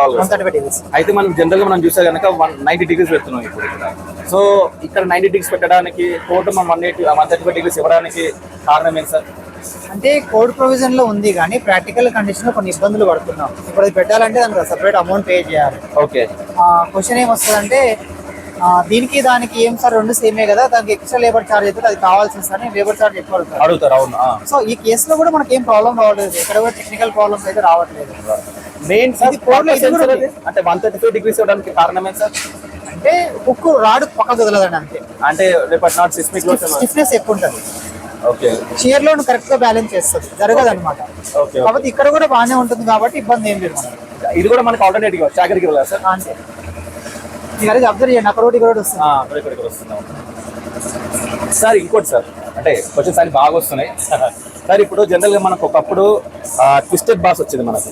అయితే మనం జనరల్ గా మనం చూసే కనుక 90 డిగ్రీస్ పెడుతున్నాం ఇప్పుడు ఇక్కడ. సో ఇక్కడ 90 డిగ్రీస్ పెట్టడానికి టోటల్ మనం 135 డిగ్రీస్ ఇవ్వడానికి కారణం ఏంటి సార్? అంటే కోడ్ ప్రొవిజన్ లో ఉంది కానీ ప్రాక్టికల్ కండిషన్ లో కొన్ని ఇబ్బందులు పడుతున్నాం. ఇప్పుడు అది పెట్టాలంటే దానికి సపరేట్ అమౌంట్ పే చేయాలి. ఓకే. క్వశ్చన్ ఏం వస్తుందంటే దీనికి దానికి ఏం సార్ రెండు సేమే కదా, దానికి ఎక్స్ట్రా లేబర్ చార్జ్ అయితే అది కావాల్సింది సార్, లేబర్ చార్జ్ ఎక్కువ అడుగుతారు. అవును. సో ఈ కేసులో కూడా మనకి ఏం ప్రాబ్లం రావట్లేదు, ఎక్కడ కూడా టెక్నికల్ ప్రాబ్లమ్స్ అయితే రావట్లేదు. మెయిన్ అంటే 135 డిగ్రీస్ ఇవ్వడానికి కారణం ఏంటి సార్? అంటే హుక్ రాడ్ పక్కకు వదలదండి అంతే. అంటే స్టిఫ్నెస్ ఎక్కువ ఉంటుంది. ఓకే. షియర్ లోడ్ కరెక్ట్ గా బ్యాలెన్స్ చేస్తుంది, జరగదు అనమాట. కాబట్టి ఇక్కడ కూడా బాగానే ఉంటుంది కాబట్టి ఇబ్బంది ఏం లేదు. ఇది కూడా మనకి ఆల్టర్నేటివ్ చాకరికి వెళ్ళాలి సార్. అంతే. మీరు అబ్జర్వ్ చేయండి, అక్కడ ఒకటి వస్తుంది సార్. ఇంకోటి సార్, అంటే క్వశ్చన్స్ అన్ని బాగా వస్తున్నాయి సార్. ఇప్పుడు జనరల్ గా మనకు ఒకప్పుడు ట్విస్టెడ్ బాస్ వచ్చింది మనకు,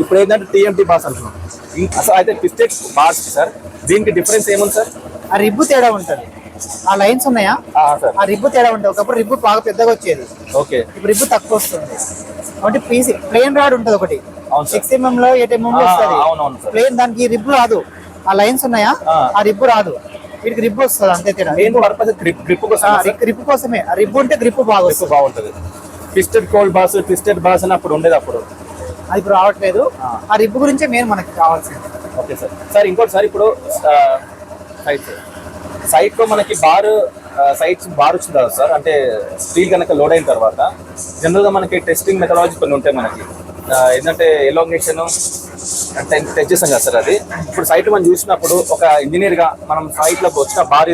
ఇప్పుడు ఏంటంటే TMT బాస్ అంటున్నాం. అసలు అయితే ట్విస్టెడ్ బాస్ సార్ దీనికి డిఫరెన్స్ ఏముంది సార్? ఆ రిబ్బు తేడా ఉంటుంది, ఆ లైన్స్ ఉన్నాయా, ఆ రిబ్బు తేడా ఉంటుంది. ఒకప్పుడు రిబ్బు బాగా పెద్దగా వచ్చేది, ఓకే. ఇప్పుడు రిబ్బు తక్కువ వస్తుంది. కాబట్టి పీసీ ప్లేన్ రాడ్ ఉంటుంది ఒకటి 6 mm లో 8 mm లో వస్తుంది ప్లేన్, దానికి రిబ్బు రాదు. ఆ లైన్స్ ఉన్నాయా, ఆ రిబ్బు రాదు, వీటికి రిబ్బు వస్తుంది అంతే తేడా. గ్రిప్ కోసమే, ఆ రిబ్బు ఉంటే గ్రిప్ బాగుంటుంది. Twisted cold boss, twisted boss అని అప్పుడు ఉండేది, అప్పుడు అది ఇప్పుడు రావట్లేదు. ఆ రిబ్బు గురించే మెయిన్ మనకి కావాల్సింది. Okay sir. సార్ ఇంకోటి సార్, ఇప్పుడు సైట్ లో మనకి సైట్స్ బార్ వచ్చింది కదా సార్, అంటే స్టీల్ కనుక లోడ్ అయిన తర్వాత జనరల్ గా మనకి టెస్టింగ్ మెథడాలజీ కొన్ని ఉంటాయి మనకి. ఏంటంటే ఎలాంగేషన్ అంటే టెస్ట్ చేస్తాం కదా సార్. అది ఇప్పుడు సైట్ మనం చూసినప్పుడు ఒక ఇంజనీర్ గా మనం సైట్ లోకి వచ్చిన బార్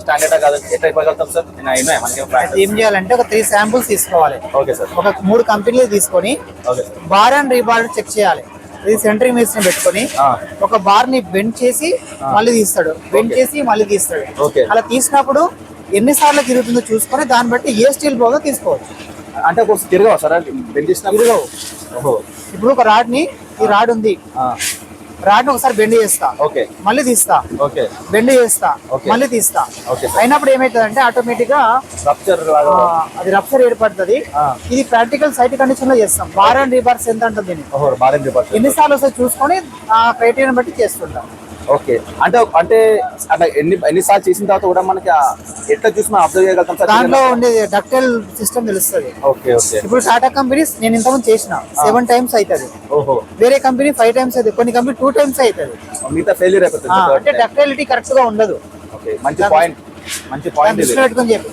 స్టాండర్డ్ కాదు ఎట్లా అయిపోగలుగుతాం సార్? ఏం చేయాలంటే ఒక 3 శాంపుల్స్ తీసుకోవాలి. Okay sir. ఒక 3 కంపెనీలు తీసుకొని బార్ అండ్ రీబార్ చెక్ చేయాలి. ఇది సెంటరింగ్ మెషిన్ పెట్టుకొని ఒక బార్ ని బెండ్ చేసి మళ్ళీ తీస్తాడు, బెండ్ చేసి మళ్ళీ తీస్తాడు. అలా తీసినప్పుడు ఎన్నిసార్లు తిరుగుతుందో చూసుకొని దాన్ని బట్టి ఏ స్టీల్ బాగా తీసుకోవచ్చు. అంటే తిరగవు సార్, తిరగవు. ఇప్పుడు ఒక రాడ్ ని, ఈ రాడ్ ఉంది, రాడ్ ని ఒకసారి బెండ్ చేస్తా, మళ్ళీ తీస్తా, బెండ్ చేస్తా, మళ్ళీ తీస్తా. అయినప్పుడు ఏమైతుంది ఆటోమేటిక్ గా అది రప్చర్ ఏర్పడుతుంది. ఇది ప్రాక్టికల్ సైట్ కండిషన్ లో చేస్తాం. బార్ అండ్ రీబార్స్ ఎంత ఉంటుంది, ఎన్నిసార్లు వస్తే చూసుకొని ఆ క్రైటీరియన్ బట్టి చేస్తుంటాం. ఓకే. అంటే అంటే అట్లా ఎన్నిసార్లు చేసిన తర్వాత కూడా మనకి ఎట్లా చూసి మనం అబ్జర్వ్ చేయగలుగుతాం సార్? దాంట్లో ఉండే డక్టైల్ సిస్టమ్ తెలుస్తుంది. Okay okay. ఇప్పుడు టాటా కంపెనీస్ నేను ఇంతకుముందు చేసిన 7 times అవుతుంది. ఓహో. వేరే కంపెనీ 5 times అవుతుంది, కొన్ని కంపెనీ 2 times అవుతుంది. మిగతా ఫెయిల్యూర్ అయిపోతుంది అంటే డక్టైలిటీ కరెక్ట్ గా ఉండదు. ఓకే, మంచి పాయింట్, మంచి పాయింట్ ఇది. పెట్టుకొని చెప్పి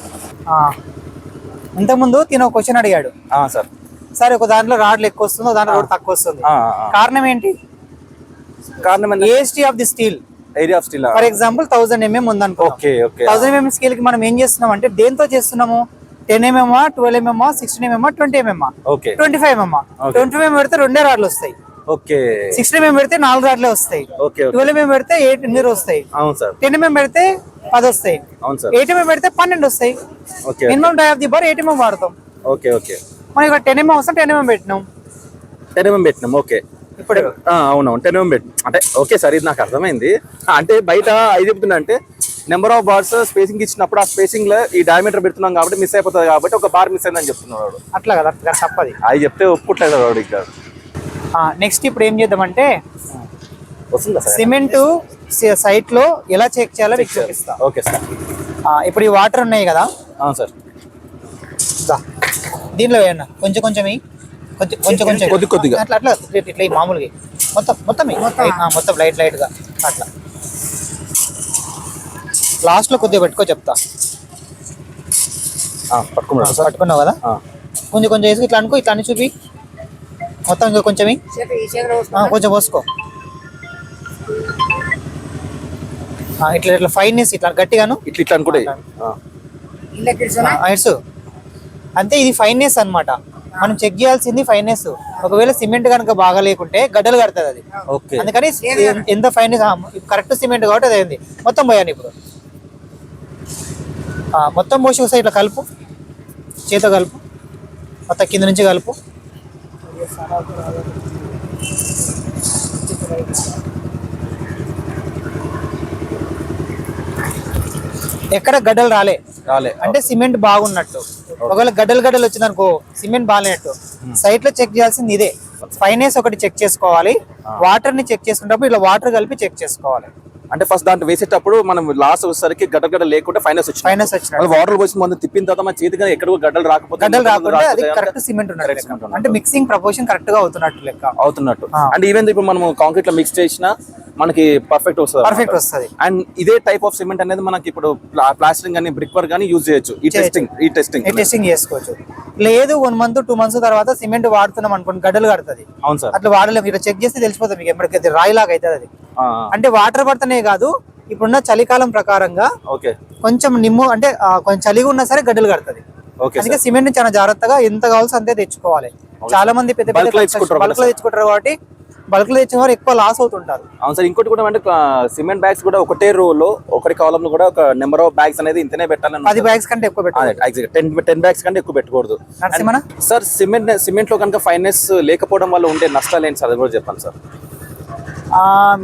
ఇంతకుముందు తిన ఒక క్వశ్చన్ అడిగాడు సార్. సరే ఒక దాంట్లో రాడ్లు ఎక్కువ వస్తుందో దాంట్లో రాడ్ తక్కువ వస్తుంది, కారణం ఏంటి? కారణం AST of the steel, area of steel. For example 1000 mm ఉందనుకో. 1000 mm స్కేల్ కి మనం ఏం చేస్తున్నాం అంటే దేంతో చేస్తున్నాము? 10 mm, 12 mm, 16 mm, 20 mm, 25 mm. 25 mm పెడితే 2 రాడ్లు వస్తాయి. ఓకే. 16 mm పెడితే 4 రాడ్లే వస్తాయి. 12 mm పెడితే 8 వస్తాయి. అవును సార్. 10 mm పెడితే 10 వస్తాయి. అవును సార్. 8 mm పెడితే 12 వస్తాయి. Okay. Minimum dia of the bar 8 mm వాడతాం. Okay okay. మనం ఇక్కడ 10 mm అవసరం 10 mm పెట్టినాం. 10 mm పెట్టినాం. ఓకే. ఇప్పుడు అవునవును 10 mm పెట్టినాం అంటే ఓకే సార్, ఇది నాకు అర్థమైంది. అంటే బయట ఐదు చెప్తున్నా అంటే నెంబర్ ఆఫ్ బార్స్ స్పేసింగ్ ఇచ్చినప్పుడు ఆ స్పేసింగ్ లో ఈ డయామీటర్ పెడుతున్నాం కాబట్టి మిస్ అయిపోతుంది, కాబట్టి ఒక బార్ మిస్ అయిందని చెప్తున్నాడు. అట్లా కదా, తప్పది. అది చెప్తే ఒప్పుకుంటలేదు వాడు ఇక్కడ. నెక్స్ట్ ఇప్పుడు ఏం చేద్దామంటే వస్తుందా సార్ సిమెంట్ సైట్ లో ఎలా చెక్ చేయాలో మీకు చూపిస్తా. Okay sir. ఇప్పుడు ఈ వాటర్ ఉన్నాయి కదా సార్, దీనిలో వేయండి కొంచెం కొంచెం కొద్దిగా అట్లా అట్లా ఇట్లా మామూలుగా మొత్తం మొత్తం లైట్ గా అట్లా. లాస్ట్ లో కొద్దిగా పెట్టుకో చెప్తా. పట్టుకున్నావు కదా, కొంచెం కొంచెం వేసుకు ఇట్లా అనుకో, ఇట్లా అని చూపి మొత్తం ఇంకా కొంచెం కొంచెం పోసుకో. ఇట్లా ఇట్లా ఫైన్నెస్ ఇట్లా గట్టిగాను ఇట్లా అనుకుంటే ఇట్స్ అంతే. ఇది ఫైన్నెస్ అన్నమాట. మనం చెక్ చేయాల్సింది ఫైన్నెస్. ఒకవేళ సిమెంట్ కనుక బాగా లేకుంటే గడ్డలు కడుతుంది అది. అందుకని ఎంత ఫైన్నెస్ కరెక్ట్ సిమెంట్ కాబట్టి అది అయింది. మొత్తం పోయాను ఇప్పుడు, మొత్తం పోసి ఒకసారి ఇట్లా కలుపు, చేత కలుపు, మొత్తం కింద నుంచి కలుపు. ఎక్కడ గడ్డలు రాలే అంటే సిమెంట్ బాగున్నట్టు. ఒకవేళ గడ్డలు వచ్చిందనుకో సిమెంట్ బాగాలేనట్టు. సైట్ లో చెక్ చేయాల్సింది ఇదే. ఫైనెస్ ఒకటి చెక్ చేసుకోవాలి, వాటర్ ని చెక్ చేసుకున్నప్పుడు ఇలా వాటర్ కలిపి చెక్ చేసుకోవాలి. అంటే ఫస్ట్ దాంట్లో వేసేటప్పుడు మనం లాస్ట్ వచ్చేసరికి గడ్డ లేకుండా ఫైనస్ వచ్చింది. వాటర్ పోసి మనం తిప్పిన తర్వాత మన చేతికి ఎక్కడ గడ్డలు రాకపోతే అది కరెక్ట్ సిమెంట్ ఉన్నట్టు, అంటే మిక్సింగ్ ప్రపోర్షన్ కరెక్ట్ గా అవుతున్నట్టు. అండ్ ఈవెన్ ఇప్పుడు మనం కాంక్రీట్ లో మిక్స్ చేసినా మనకి పర్ఫెక్ట్ వస్తుంది. అండ్ ఇదే టైప్ ఆఫ్ సిమెంట్ అనేది మనకి ఇప్పుడు ప్లాస్టరింగ్ కానీ బ్రిక్ వర్క్ కానీ యూజ్ చేయొచ్చు. ఈ టెస్టింగ్ చేసుకోవచ్చు. లేదు 1 month 2 months తర్వాత సిమెంట్ వాడుతున్నాం అనుకోండి గడ్డలు కడుతుంది. అవును సార్. అట్లా వాడలేము. ఇట్లా చెక్ చేస్తే తెలిసిపోతుంది మీకు ఎప్పటికైతే రాయిలాగా అవుతుంది అది. అంటే వాటర్ పడుతూనే కాదు, ఇప్పుడున్న చలికాలం ప్రకారంగా కొంచెం నిమ్ము అంటే కొంచెం చలిగా ఉన్నా సరే గడ్డలు కడుతుంది. అందుకే సిమెంట్ ని చాలా జాగ్రత్తగా ఎంత కావాల్సి అంతే తెచ్చుకోవాలి. చాలా మంది పెద్ద బల్క్ లో తెచ్చుకుంటారు కాబట్టి బల్క్ లో తెచ్చిన వారు ఎక్కువ లాస్ అవుతుంటారు. అవును సార్. ఇంకోటి కూడా అంటే సిమెంట్ బ్యాగ్స్ కూడా ఒకటే రో లో ఒకటి కాలంలో కూడా ఒక నెంబర్ ఆఫ్ బ్యాగ్స్ అనేది ఇంతనే పెట్టాలి. 10 bags కంటే ఎక్కువ పెట్టాలి. 10 bags కంటే ఎక్కువ పెట్టకూడదు. సార్ సిమెంట్ లో కనుక ఫైనెస్ లేకపోవడం వల్ల ఉండే నష్టాలు ఏంటి సార్, అది కూడా చెప్పండి sir.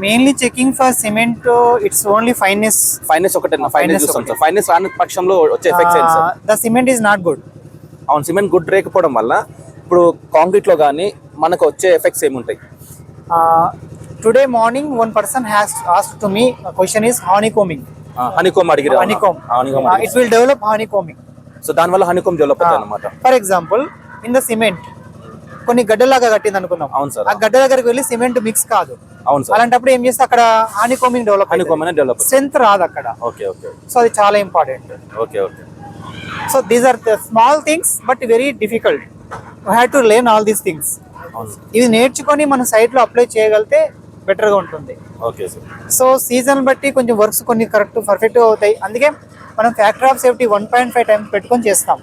Mainly checking for cement it's only fineness ఒకటే. ఫైనెస్ రాని పక్షంలో వచ్చే ఎఫెక్ట్స్ ఏంటి sir? The cement is not good. అవును, సిమెంట్ గుడ్ లేకపోవడం వల్ల ఇప్పుడు కాంక్రీట్ లో కానీ మనకు వచ్చే ఎఫెక్ట్స్ ఏముంటాయి? Today morning one person has asked to me, question is honeycombing. Honeycomb అడిగారు. It will develop honeycombing. So దాని వల్ల హనీకోమ్ డెవలప్ అవుతుంది అన్నమాట. For example in the cement కొన్ని గడ్డలాగా కట్టింది అనుకుందాం. అవును సార్. ఆ గడ్డ దగ్గరికి వెళ్ళి సిమెంట్ మిక్స్ కాదు. అవును సార్. అలాంటప్పుడు ఏం చేస్తే అక్కడ హానీకోమింగ్ డెవలప్ స్ట్రెంత్ రాదు అక్కడ. సో అది చాలా important. So these are the small things but very difficult. You have to learn all these things. ఇవి నేర్చుకొని మన సైట్ లో అప్లై చేయగలిగితే బెటర్ గా ఉంటుంది. సో సీజన్ బట్టి కొంచెం వర్క్స్ కొన్ని కరెక్ట్ పర్ఫెక్ట్ గా అవుతాయి. అందుకే మనం ఫ్యాక్టర్ ఆఫ్ సేఫ్టీ 1.5 times పెట్టుకొని చేస్తాం.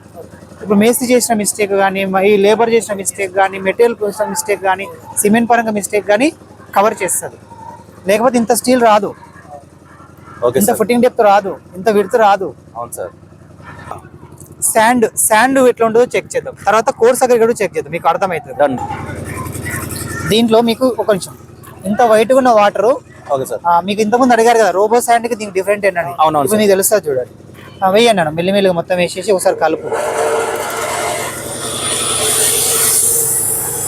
ఇప్పుడు మేస్త్రి చేసిన మిస్టేక్ కానీ, ఈ లేబర్ చేసిన మిస్టేక్ కానీ, మెటీరియల్ చేసిన మిస్టేక్ కానీ, సిమెంట్ పరంగా మిస్టేక్ కానీ కవర్ చేస్తుంది. లేకపోతే ఇంత స్టీల్ రాదు, ఇంత ఫుటింగ్ డెప్త్ రాదు, ఇంత విడ్త్ రాదు. అవును సార్. శాండ్ ఎట్లా ఉంటుందో చెక్ చేద్దాం. తర్వాత కోర్స్ అగ్రిగేట్ చెక్ చేద్దాం, మీకు అర్థమవుతుంది. దీంట్లో మీకు ఒక నిమిషం, ఇంత వైట్గా ఉన్న వాటర్ మీకు ఇంతకుముందు అడిగారు కదా రోబో శాండ్ కి దీనికి డిఫరెంట్ ఏంటండి. ఇప్పుడు మీకు తెలుస్తుంది చూడండి. వేయండి అన్న, మెల్లిమెల్లిగా మొత్తం వేసేసి ఒకసారి కలుపు.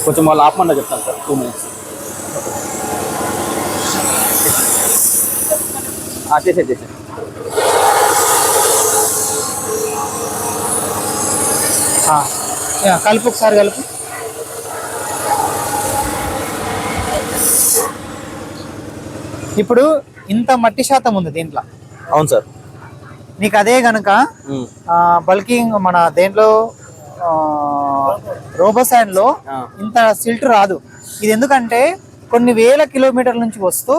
కొంచెం వాళ్ళు ఆపమన్నా చెప్తాను సార్, 2 minutes. చేసే కలుపు ఒకసారి కలుపు. ఇప్పుడు ఇంత మట్టి శాతం ఉంది దీంట్లో. అవును సార్. నీకు అదే గనక బల్కింగ్ మన దేంట్లో రోబోసాండ్ లో ఇంత సిల్ట్ రాదు. ఇది ఎందుకంటే కొన్ని వేల కిలోమీటర్ల నుంచి వస్తూ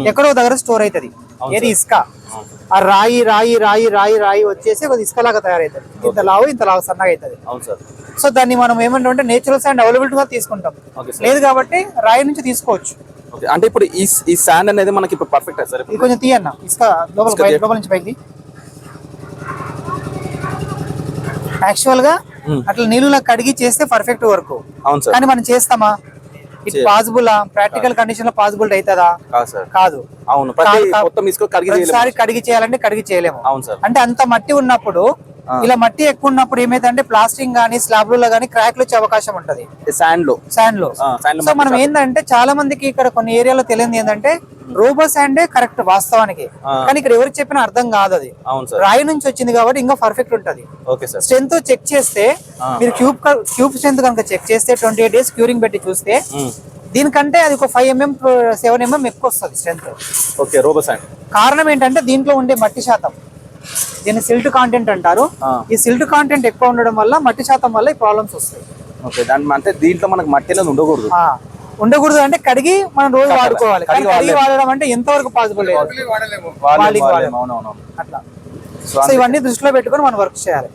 ఎక్కడో దగ్గర స్టోర్ అవుతుంది. ఏది ఇసుక, ఆ రాయి రాయి రాయి రాయి రాయి వచ్చేసి ఒక ఇసుకలాగా తయారవుతుంది. ఇంత లావు సన్నగా అవుతుంది. సో దాన్ని మనం ఏమంటామంటే నేచురల్ శాండ్ అవైలబిలిటీ గా తీసుకుంటాం. లేదు కాబట్టి రాయి నుంచి తీసుకోవచ్చు. అంటే ఇప్పుడు ఈ శాండ్ అనేది మనకి ఇప్పుడు పర్ఫెక్ట్ సార్. ఇది కొంచెం తీయన్న, ఇసుక లోపల నుంచి పైకి. యాక్చువల్ గా అట్లా నీళ్ళలో కడిగి చేస్తే పర్ఫెక్ట్ వర్క్. కానీ మనం చేస్తామా? ఇట్ పాసిబుల్ ప్రాక్టికల్ కండిషన్ లో పాసిబిలిటీ అవుతుందా? కాదు. ప్రతిసారి కడిగి చేయాలంటే కడిగి చేయలేము. అంటే అంత మట్టి ఉన్నప్పుడు, ఇలా మట్టి ఎక్కువ ఉన్నప్పుడు ఏమైందంటే ప్లాస్టింగ్ గానీ స్లాబ్లలో గానీ క్రాక్లు వచ్చే అవకాశం ఉంటది శాండ్ లో. సో మనం ఏంటంటే చాలా మందికి ఇక్కడ కొన్ని ఏరియాలో తెలియదు ఏంటంటే రోబో శాండే కరెక్ట్ వాస్తవానికి, కానీ ఇక్కడ ఎవరికి చెప్పినా అర్థం కాదు. అది రాయి నుంచి వచ్చింది కాబట్టి ఇంకా పర్ఫెక్ట్ ఉంటది. స్ట్రెంత్ చెక్ చేస్తే మీరు క్యూబ్ స్ట్రెంత్ కనుక చెక్ చేస్తే 28 days క్యూరింగ్ పెట్టి చూస్తే దీనికంటే అది ఒక 5 mm 7 mm ఎక్కువ వస్తుంది స్ట్రెంత్. కారణం ఏంటంటే దీంట్లో ఉండే మట్టి శాతం, దీన్ని సిల్ట్ కాంటెంట్ అంటారు. ఈ సిల్ట్ కాంటెంట్ ఎక్కువ ఉండడం వల్ల మట్టి శాతం వల్ల ఈ ప్రాబ్లమ్స్ వస్తాయి. అంటే దీంట్లో మనకు మట్టి అనేది ఉండకూడదు అంటే కడిగి మనం రోజు వాడుకోవాలి. కడిగి వాడడం అంటే ఎంతవరకు పాసిబుల్ లేదు అట్లా. సో ఇవన్నీ దృష్టిలో పెట్టుకొని మనం వర్క్ చేయాలి.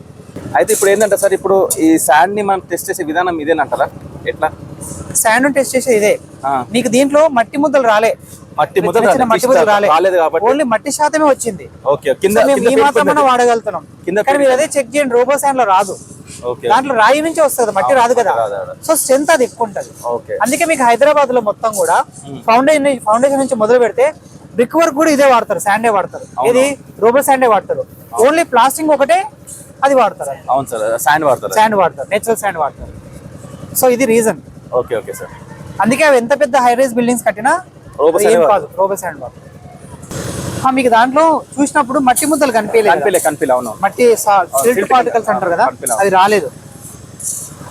అయితే ఇప్పుడు ఏంటంటే సార్, ఇప్పుడు ఈ శాండ్ ని మనం టెస్ట్ చేసే విధానం ఇదేనంటారా? ఎట్లా శాండ్ టెస్ట్ చేసేది ఇదే. నీకు దీంట్లో మట్టి ముద్దలు రాలేదు కాబట్టి ఓన్లీ మట్టి శాతమే వచ్చింది. మాత్రం వాడగలుగుతున్నాం. కానీ మీరు అదే చెక్ చేయండి, రోబో శాండ్ లో రాదు. దాంట్లో రాయి నుంచి వస్తుంది, మట్టి రాదు కదా. సో స్ట్రెంత్ అది ఎక్కువ ఉంటది. అందుకే మీకు హైదరాబాద్ లో మొత్తం కూడా ఫౌండేషన్ నుంచి మొదలు పెడితే బ్రిక్ వర్క్ కూడా ఇదే వాడతారు, శాండే వాడతారు. ఇది రోబో శాండే వాడతారు. ఓన్లీ ప్లాస్టింగ్ ఒకటే అది వాడతారు. శాండ్ వాడతారు, నేచురల్ శాండ్ వాడతారు. సో ఇది రీజన్. అందుకే అవి ఎంత పెద్ద హై రైజ్ బిల్డింగ్స్ కట్టినా ఏం కాదు, రోబో శాండ్ వాడతారు. మీకు దాంట్లో చూసినప్పుడు మట్టి ముద్దలు కనిపించలేదు, మట్టి సిల్ట్ పార్టికల్స్ అంటారు కదా, అది రాలేదు.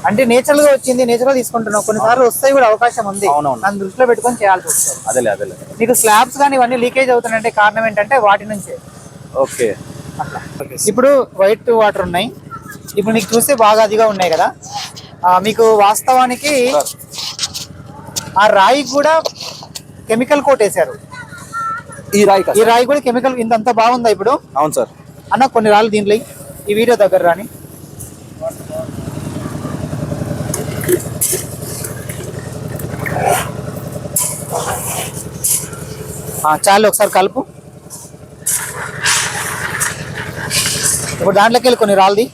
అంటే నేచురల్ గా వచ్చింది, నేచురల్ గా తీసుకుంటున్నాం. కొన్నిసార్లు వస్తాయి కూడా అవకాశం ఉంది. దాన్ని దృష్టిలో పెట్టుకొని చేయాల్సి వస్తుంది. మీకు స్లాబ్స్ కానీ ఇవన్నీ లీకేజ్ అవుతున్నాయంటే కారణం ఏంటంటే వాటి నుంచే. అట్లా. ఇప్పుడు వైట్ వాటర్ ఉన్నాయి. ఇప్పుడు మీకు చూస్తే బాగా అదిగా ఉన్నాయి కదా. మీకు వాస్తవానికి ఆ రాయి కూడా కెమికల్ కోట్ వేసారు. ఈ రాయి కూడా కెమికల్. ఇంత బాగుందా ఇప్పుడు? అవును సార్. అన్న కొన్ని రాళ్ళు దీంట్లో ఈ వీడియో దగ్గర రాని. చాలు ఒకసారి కలుపు. ఇప్పుడు దాంట్లోకి వెళ్ళి కొన్ని రాళ్ళది.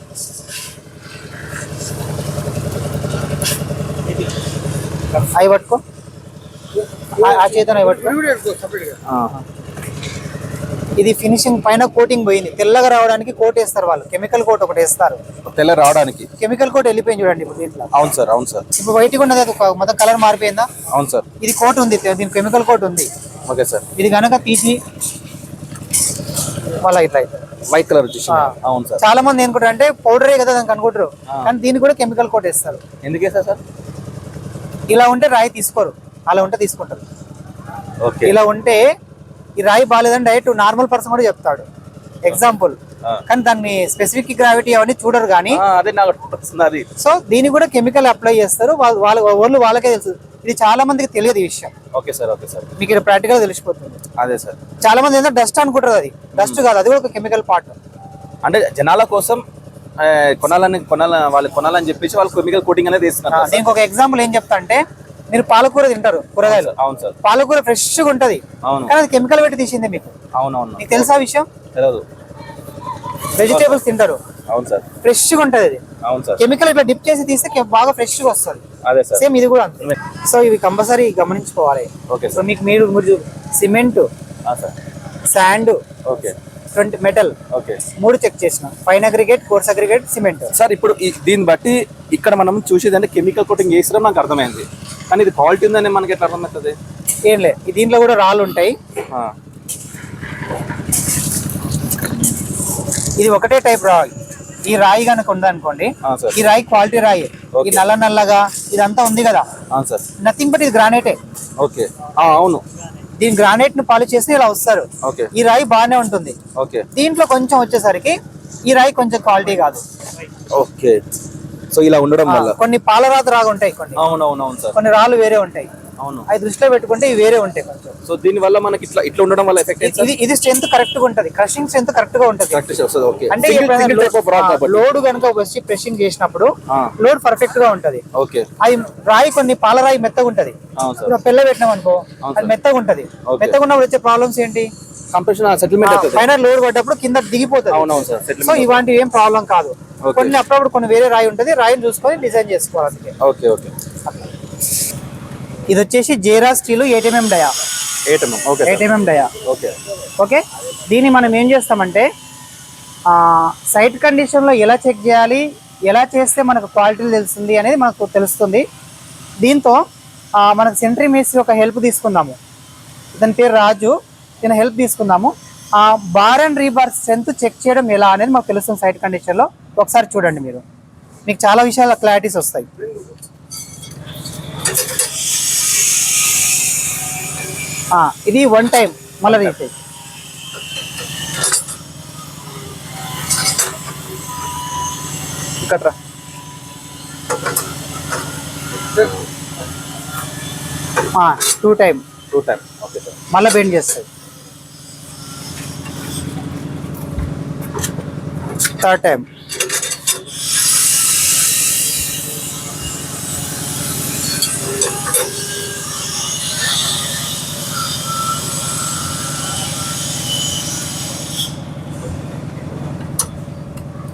అవి పట్టుకో, ఆ చేతను అవి పట్టుకో. ఇది ఫినిషింగ్ పైన కోటింగ్ పోయింది. తెల్లగా రావడానికి కోట్ వేస్తారు వాళ్ళు, కెమికల్ కోట్ ఒకటి వేస్తారు తెల్ల రావడానికి. కెమికల్ కోట్ వెళ్ళిపోయింది చూడండి ఇప్పుడు దీంట్లో. అవును సార్. ఇప్పుడు వైట్ ఉన్నది మొత్తం కలర్ మారిపోయిందా? అవును సార్. ఇది కోట్ ఉంది, దీనికి కెమికల్ కోట్ ఉంది. Okay sir. ఇది కనుక తీసి మళ్ళీ ఇట్లా వైట్ కలర్ వచ్చేసి. అవును సార్. చాలా మంది అనుకుంటారు అంటే పౌడరే కదా దానికి అనుకుంటారు, కానీ దీనికి కూడా కెమికల్ కోట్ వేస్తారు. ఎందుకు వేస్తారు సార్? ఇలా ఉంటే రాయి తీసుకోరు, అలా ఉంటే తీసుకుంటారు. ఇలా ఉంటే ఈ రాయి బాగాలేదని డైరెక్ట్ నార్మల్ పర్సన్ కూడా చెప్తాడు, ఎగ్జాంపుల్. కానీ దాన్ని స్పెసిఫిక్ గ్రావిటీ అవన్నీ చూడరు. కానీ సో దీనికి కూడా కెమికల్ అప్లై చేస్తారు. వాళ్ళు వాళ్ళకే తెలుసు. ఇది చాలా మందికి తెలియదు ఈ విషయం. మీకు ఇక్కడ ప్రాక్టికల్ తెలిసిపోతుంది. అదే సార్. చాలా మంది ఏంటంటే డస్ట్ అనుకుంటారు, అది డస్ట్ కాదు, అది కూడా ఒక కెమికల్ పార్ట్. అంటే జనాల కోసం వాళ్ళు కొనాలని చెప్పేసి వాళ్ళు కెమికల్ కోటింగ్ అనేది వేస్తున్నారు. దీనికి ఒక ఎగ్జాంపుల్ ఏం చెప్తా అంటే, మీరు పాలకూర తింటారు, కూరగాయలు. అవును సార్. పాలకూర ఫ్రెష్ గా ఉంటది, కానీ అది కెమికల్ పెట్టి తీసింది. మీకు మీకు తెలుసా విషయం? తెలియదు. వెజిటేబుల్స్ తింటారు, అవును సార్, ఫ్రెష్ గా ఉంటది. అది కెమికల్ ఇట్లా డిప్ చేసి తీస్తే బాగా ఫ్రెష్ గా వస్తుంది. సేమ్ ఇది కూడా అంతే. సో ఇవి కంపల్సరీ గమనించుకోవాలి. సో మీరు సిమెంట్, శాండ్, మెటల్ 3 చెక్ చేసిన. Fine aggregate, coarse aggregate, cement. Sir ఇప్పుడు దీన్ని బట్టి ఇక్కడ మనం చూసేది అంటే కెమికల్ కోటింగ్ చేసినా నాకు అర్థమైంది, కానీ ఇది క్వాలిటీ ఉందని మనకి ఎట్లా అర్థమవుతుంది? ఏం లేదు, దీంట్లో కూడా రాళ్ళు ఉంటాయి. ఇది ఒకటే టైప్ రాయి. ఈ రాయి కనుక ఉందనుకోండి, ఈ రాయి క్వాలిటీ రాయి. ఈ నల్లగా ఇదంతా ఉంది కదా, నథింగ్ బట్ ఇది గ్రానైటే. ఓకే, అవును. దీని గ్రానైట్ ను పాలిష్ చేసి ఇలా వస్తారు. ఈ రాయి బాగానే ఉంటుంది. దీంట్లో కొంచెం వచ్చేసరికి ఈ రాయి కొంచెం క్వాలిటీ కాదు. ఓకే, సో ఇలా ఉండడం వల్ల కొన్ని పాలరాతి రాగా ఉంటాయి, కొన్ని రాళ్ళు వేరే ఉంటాయి. అది దృష్టిలో పెట్టుకుంటే ఇవి వేరే ఉంటాయి కొంచెం. సో దీని వల్ల మనకి ఇట్లా ఉండడం వల్ల ఎఫెక్ట్ ఇది స్ట్రెంత్ కరెక్ట్ గా ఉంటది, క్రషింగ్ స్ట్రెంత్ కరెక్ట్ గా ఉంటది. అంటే లోడ్ కనుక వచ్చి ప్రెషింగ్ చేసినప్పుడు లోడ్ పర్ఫెక్ట్ గా ఉంటది. అది రాయి కొన్ని పాలరాయి మెత్తగా ఉంటది, పెళ్ళ పెట్టినాం అనుకో అది మెత్తగా ఉంటది. మెత్తగా ఉన్నప్పుడు వచ్చే ప్రాబ్లమ్స్ ఏంటి, పైన లోడ్ పడ్డప్పుడు కింద దిగిపోతుంది. సో ఇలాంటివి ఏం ప్రాబ్లం కాదు. కొన్ని అప్పుడప్పుడు కొన్ని వేరే రాయి ఉంటది, రాయిని చూసుకొని డిజైన్ చేసుకోవాలి. ఇది వచ్చేసి జేరా స్టీల్ 8mm డయా. 8mm డయా. ఓకే, దీన్ని మనం ఏం చేస్తామంటే సైట్ కండిషన్లో ఎలా చెక్ చేయాలి, ఎలా చేస్తే మనకు క్వాలిటీ తెలుస్తుంది అనేది మనకు తెలుస్తుంది. దీంతో మనకు సెంట్రీ మేస్త్రి ఒక హెల్ప్ తీసుకుందాము. ఇతని పేరు రాజు. దీని హెల్ప్ తీసుకుందాము. Bar and rebar strength check చేయడం ఎలా అనేది మాకు తెలుస్తుంది సైట్ కండిషన్లో. ఒకసారి చూడండి, మీకు చాలా విషయాల క్లారిటీస్ వస్తాయి. ఇది 1 టైం మళ్ళీ రీటేక్. ఇక్కడ 2 టైం మళ్ళీ బెండ్ చేస్తాయి. 3rd time.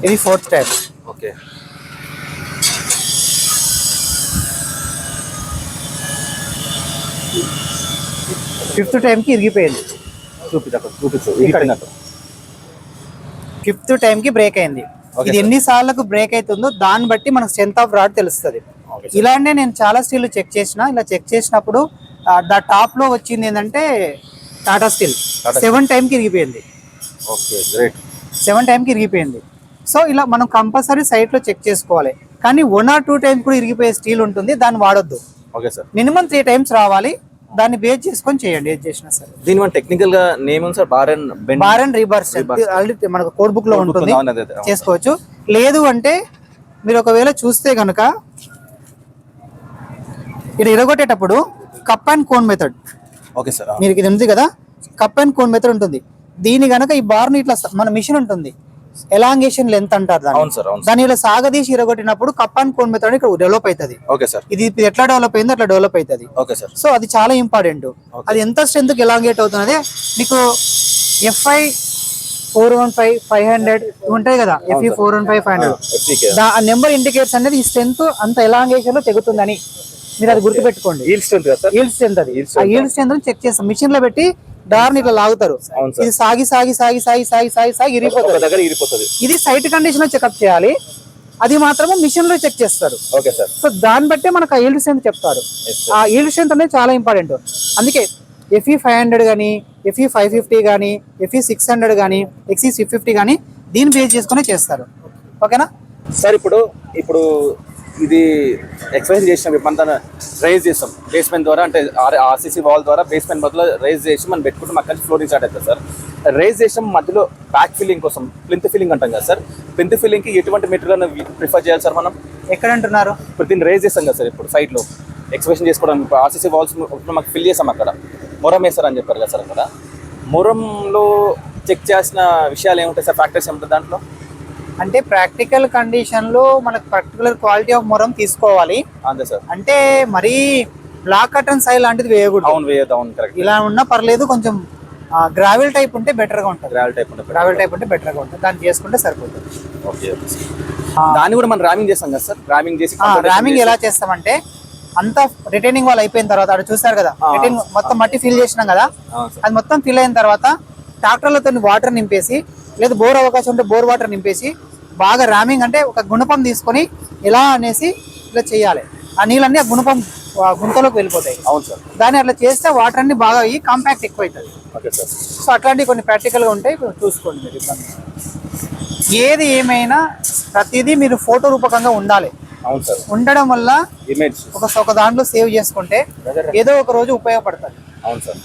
ఇది 4th టైం. ఓకే, 5th టైంకి ఇరిగిపోయింది. 5th టైంకి బ్రేక్ అయింది. ఇది ఎన్ని సార్లకు బ్రేక్ అవుతుందో దాన్ని బట్టి మనకు స్ట్రెంత్ ఆఫ్ రాడ్ తెలుస్తుంది. ఇలానే నేను చాలా స్టీల్ చెక్ చేసిన. ఇలా చెక్ చేసినప్పుడు టాప్ లో వచ్చింది ఏంటంటే టాటా స్టీల్ 7 టైంకి ఇరిగిపోయింది. 7 టైంకి ఇరిగిపోయింది. సో ఇలా మనం కంపల్సరీ సైట్ లో చెక్ చేసుకోవాలి. కానీ 1 or 2 టైమ్స్ కూడా ఇరిగిపోయే స్టీల్ ఉంటుంది, దాన్ని వాడొద్దు. మినిమం 3 టైమ్స్ రావాలి. దాన్ని బేస్ చేసుకొని చేయండి ఏది చేసినా సరే. దీని మన టెక్నికల్ గా నేమ్ ఉంది sir, bar and rebar. Already మనకు కోడ్ బుక్ లో ఉంటుంది, చేసుకోవచ్చు. లేదు అంటే మీరు ఒకవేళ చూస్తే కనుక ఇది ఇరగొట్టేటప్పుడు cup and cone method. Okay sir, మీరు ఇది ఉంది కదా, కప్ అండ్ కోన్ మెథడ్ ఉంటుంది. దీని గనక ఈ బార్ ని ఇట్లా మన మిషన్ ఉంటుంది, ఎలాంగేషన్ లెంత్ అంటారు దాన్ని ఇలా సాగదీసి ఇరగొట్టినప్పుడు కప్ అండ్ కోన్ మెథడ్ ఇక్కడ డెవలప్ అవుతుంది. ఇది ఎట్లా డెవలప్ అయిందో అట్లా డెవలప్ అవుతుంది. సో అది చాలా ఇంపార్టెంట్. అది ఎంత స్ట్రెంత్ ఎలాంగేట్ అవుతున్నది మీకు FI 415 500 ఉంటాయి కదా, FE 415 500 ఆ నెంబర్ ఇండికేట్స్ అనేది ఈ స్ట్రెంత్ అంత ఎలాంగేషన్ లో తెగుతుందని మీరు అది గుర్తుపెట్టుకోండి. ఈల్డ్ స్ట్రెంత్ అది. ఆ ఈల్డ్ స్ట్రెంత్ చెక్ చేస్తాం, మిషన్ లో పెట్టి డార్ని ఇట్లా లాగుతారు. ఇది సాగి సాగి సాగి సాగి సాగి సాగి సాగి ఇరిగిపోతుంది. ఇది సైట్ కండిషన్ లో చెకప్ చేయాలి. అది మాత్రమే మిషన్ లో చెక్ చేస్తారు. సో దాన్ని బట్టే మనకు ఆ ఈల్డ్ స్ట్రెంత్ చెప్తారు. ఆ ఈల్డ్ స్ట్రెంత్ అనేది చాలా ఇంపార్టెంట్. అందుకే FE 500 కానీ, FE 550 కానీ, FE 600 కానీ, XE 650 కానీ దీన్ని బేస్ చేసుకునే చేస్తారు. ఓకేనా సార్? ఇప్పుడు ఇది ఎక్స్ప్లెయిన్ చేసినాం. మనం రైజ్ చేస్తాం బేస్మెంట్ ద్వారా, అంటే RCC వాల్ ద్వారా బేస్మెంట్ బదులు రైజ్ చేసి మనం పెట్టుకుంటే మాకు ఫ్లోరింగ్ స్టార్ట్ అవుతుంది సార్. రైజ్ చేసాం మధ్యలో బ్యాక్ ఫిల్లింగ్ కోసం ప్లింత్ ఫిల్లింగ్ అంటాం కదా సార్. ప్లింత్ ఫిల్లింగ్ కి ఎటువంటి మెటీరియల్ ప్రిఫర్ చేయాలి సార్ మనం? ఎక్కడ అంటున్నారు? ఇప్పుడు దీన్ని రైజ్ చేస్తాం కదా సార్, ఇప్పుడు సైడ్ లో ఎక్స్ప్రెషన్ చేసుకోవడానికి. ఇప్పుడు RCC వాల్స్ మాకు ఫిల్ చేసాం, అక్కడ మొరం వేస్తారు అని చెప్పారు కదా సార్. అక్కడ మొరంలో చెక్ చేసిన విషయాలు ఏముంటాయి సార్, ఫ్యాక్టర్స్ ఏముంటాయి దాంట్లో? అంటే ప్రాక్టికల్ కండిషన్ లో మనకు పర్టికులర్ క్వాలిటీ ఆఫ్ మొరం తీసుకోవాలి. అంతే సార్. అంటే మరీ బ్లాక్ కటన్ సైల్ లాంటిది వేయకూడదు. అవును, వేయదు. అవును, కరెక్ట్. ఇలా ఉన్నా పర్లేదు, కొంచెం గ్రావెల్ టైప్ ఉంటే బెటర్ గా ఉంటుంది. గ్రావెల్ టైప్ ఉంటే బెటర్ గా ఉంటుంది, దాన్ని చేసుకుంటే సరిపోతుంది. ఓకే. దాన్ని కూడా మనం ర్యామింగ్ చేస్తాం కదా సార్. ర్యామింగ్ ఎలా చేస్తామంటే అంతా రిటైనింగ్ వాళ్ళు అయిపోయిన తర్వాత అక్కడ చూస్తారు కదా, రిటైనింగ్ మొత్తం మట్టి ఫిల్ చేసినాం కదా, అది మొత్తం ఫిల్ అయిన తర్వాత ట్రాక్టర్లతో వాటర్ నింపేసి, లేదు బోర్ అవకాశం ఉంటే బోర్ వాటర్ నింపేసి బాగా ర్యామింగ్ అంటే ఒక గుణపం తీసుకొని ఇలా అనేసి ఇలా చేయాలి. ఆ నీళ్ళన్నీ ఆ గుంతలోకి వెళ్ళిపోతాయి. అవును సార్. దాన్ని అట్లా చేస్తే వాటర్ అన్ని బాగా అయ్యి కాంపాక్ట్ ఎక్కువ అవుతుంది. Okay sir. సో అట్లాంటివి కొన్ని ప్రాక్టికల్గా ఉంటాయి, చూసుకోండి మీరు ఇబ్బంది. ఏది ఏమైనా ప్రతిదీ మీరు ఫోటో రూపకంగా ఉండాలి. అవును సార్. ఉండడం వల్ల ఇమేజ్ ఒక దాంట్లో సేవ్ చేసుకుంటే ఏదో ఒక రోజు ఉపయోగపడుతుంది. అవును సార్.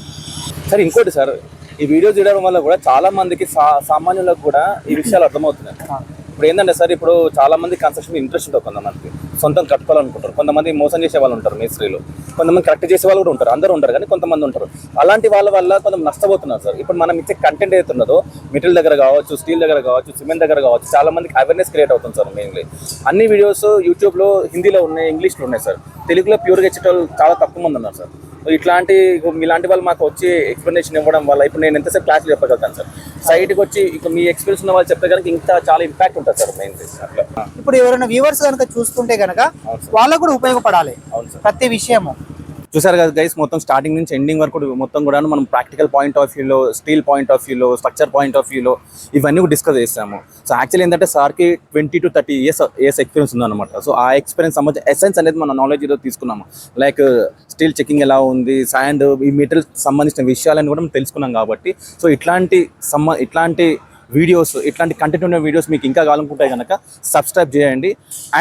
సార్ ఇంకోటి సార్, ఈ వీడియో చూడడం వల్ల కూడా చాలా మందికి సామాన్యులకు కూడా ఈ విషయాలు అర్థమవుతున్నాయి. ఇప్పుడు ఏంటంటే సార్, ఇప్పుడు చాలా మంది కన్స్ట్రక్షన్ ఇంట్రెస్ట్ ఉంటుంది, కొంతమందికి సొంతం కట్టుకోవాలనుకుంటారు, కొంతమంది మోసం చేసే వాళ్ళు ఉంటారు మేస్త్రీలు, కొంతమంది కరెక్ట్ చేసే వాళ్ళు కూడా ఉంటారు, అందరూ ఉంటారు కానీ కొంతమంది ఉంటారు. అలాంటి వాళ్ళ వల్ల కొంత నష్టపోతున్నారు సార్. ఇప్పుడు మనం ఇచ్చే కంటెంట్ ఏదైతే ఉన్నదో మెటీరియల్ దగ్గర కావచ్చు, స్టీల్ దగ్గర కావచ్చు, సిమెంట్ దగ్గర కావచ్చు, చాలా మందికి అవేర్నెస్ క్రియేట్ అవుతుంది సార్. మెయిన్లీ అన్ని వీడియోస్ యూట్యూబ్లో హిందీలో ఉన్నాయి, ఇంగ్లీష్లో ఉన్నాయి సార్. తెలుగులో ప్యూర్గా ఇచ్చేటోళ్ళు చాలా తక్కువ మంది ఉన్నారు సార్. మీలాంటి వాళ్ళు మాకు వచ్చి ఎక్స్ప్లెనేషన్ ఇవ్వడం వల్ల ఇప్పుడు నేను ఎంతసేపు క్లాసులు చెప్పగలుగుతాను సార్. సైట్కి వచ్చి ఇక మీ ఎక్స్పీరియన్స్ ఉన్న వాళ్ళు చెప్పే కనుక ఇంకా చాలా ఇంపాక్ట్ ఉంటుంది సార్ మెయిన్ అట్లా. ఇప్పుడు ఎవరైనా వ్యూవర్స్ కనుక చూస్తుంటే కనుక వాళ్ళకు కూడా ఉపయోగపడాలి. అవును సార్. ప్రతి విషయము చూసారు కదా గైస్, మొత్తం స్టార్టింగ్ నుంచి ఎండింగ్ వరకు మొత్తం కూడా మనం ప్రాక్టికల్ పాయింట్ ఆఫ్ వ్యూలో, స్టీల్ పాయింట్ ఆఫ్ వ్యూలో, స్ట్రక్చర్ పాయింట్ ఆఫ్ వ్యూలో ఇవన్నీ కూడా డిస్కస్ చేస్తాము. సో యాక్చువల్లీ ఏంటంటే సార్కి 20 to 30 years ఎక్స్పీరియన్స్ ఉందన్నమాట. సో ఆ ఎక్స్పీరియన్స్ సంబంధించి ఎసెన్స్ అనేది మన నాలెడ్జ్ ఈరోజు తీసుకున్నాము. లైక్ స్టీల్ చెకింగ్ ఎలా ఉంది, శాండ్, ఈ మెటీరియల్ సంబంధించిన విషయాలను కూడా మనం తెలుసుకున్నాం కాబట్టి సో ఇట్లాంటి వీడియోస్, ఇట్లాంటి కంటెంట్ ఉన్న వీడియోస్ మీకు ఇంకా కావాలనుకుంటే కనుక సబ్స్క్రైబ్ చేయండి.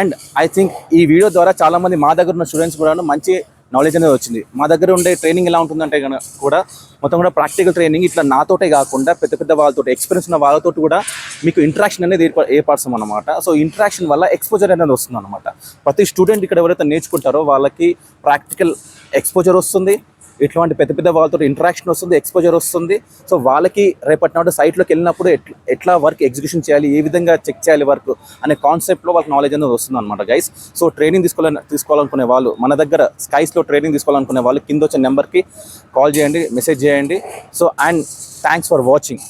అండ్ ఐ థింక్ ఈ వీడియో ద్వారా చాలామంది మా దగ్గర ఉన్న స్టూడెంట్స్ కూడా మంచి నాలెడ్జ్ అనేది వచ్చింది. మా దగ్గర ఉండే ట్రైనింగ్ ఎలా ఉంటుందంటే కనుక కూడా మొత్తం కూడా ప్రాక్టికల్ ట్రైనింగ్ ఇట్లా నాతోటే కాకుండా పెద్ద వాళ్ళతో, ఎక్స్పీరియన్స్ ఉన్న వాళ్ళతో కూడా మీకు ఇంటరాక్షన్ అనేది ఏర్పరుస్తాం అనమాట. సో ఇంటరాక్షన్ వల్ల ఎక్స్పోజర్ అనేది వస్తుంది అనమాట. ప్రతి స్టూడెంట్ ఇక్కడ ఎవరైతే నేర్చుకుంటారో వాళ్ళకి ప్రాక్టికల్ ఎక్స్పోజర్ వస్తుంది, ఇట్లాంటి పెద్ద వాళ్ళతో ఇంటరాక్షన్ వస్తుంది, ఎక్స్పోజర్ వస్తుంది. సో వాళ్ళకి రేపటి నాడు సైట్లోకి వెళ్ళినప్పుడు ఎట్లా వర్క్ ఎగ్జిక్యూషన్ చేయాలి, ఏ విధంగా చెక్ చేయాలి వర్క్ అనే కాన్సెప్ట్లో వాళ్ళకి నాలెడ్జ్ అనేది వస్తుంది అనమాట గైస్. సో ట్రైనింగ్ తీసుకోవాలనుకునే వాళ్ళు, మన దగ్గర స్కైస్లో ట్రైనింగ్ తీసుకోవాలనుకునే వాళ్ళు కింద వచ్చే నెంబర్కి కాల్ చేయండి, మెసేజ్ చేయండి. So and thanks for watching.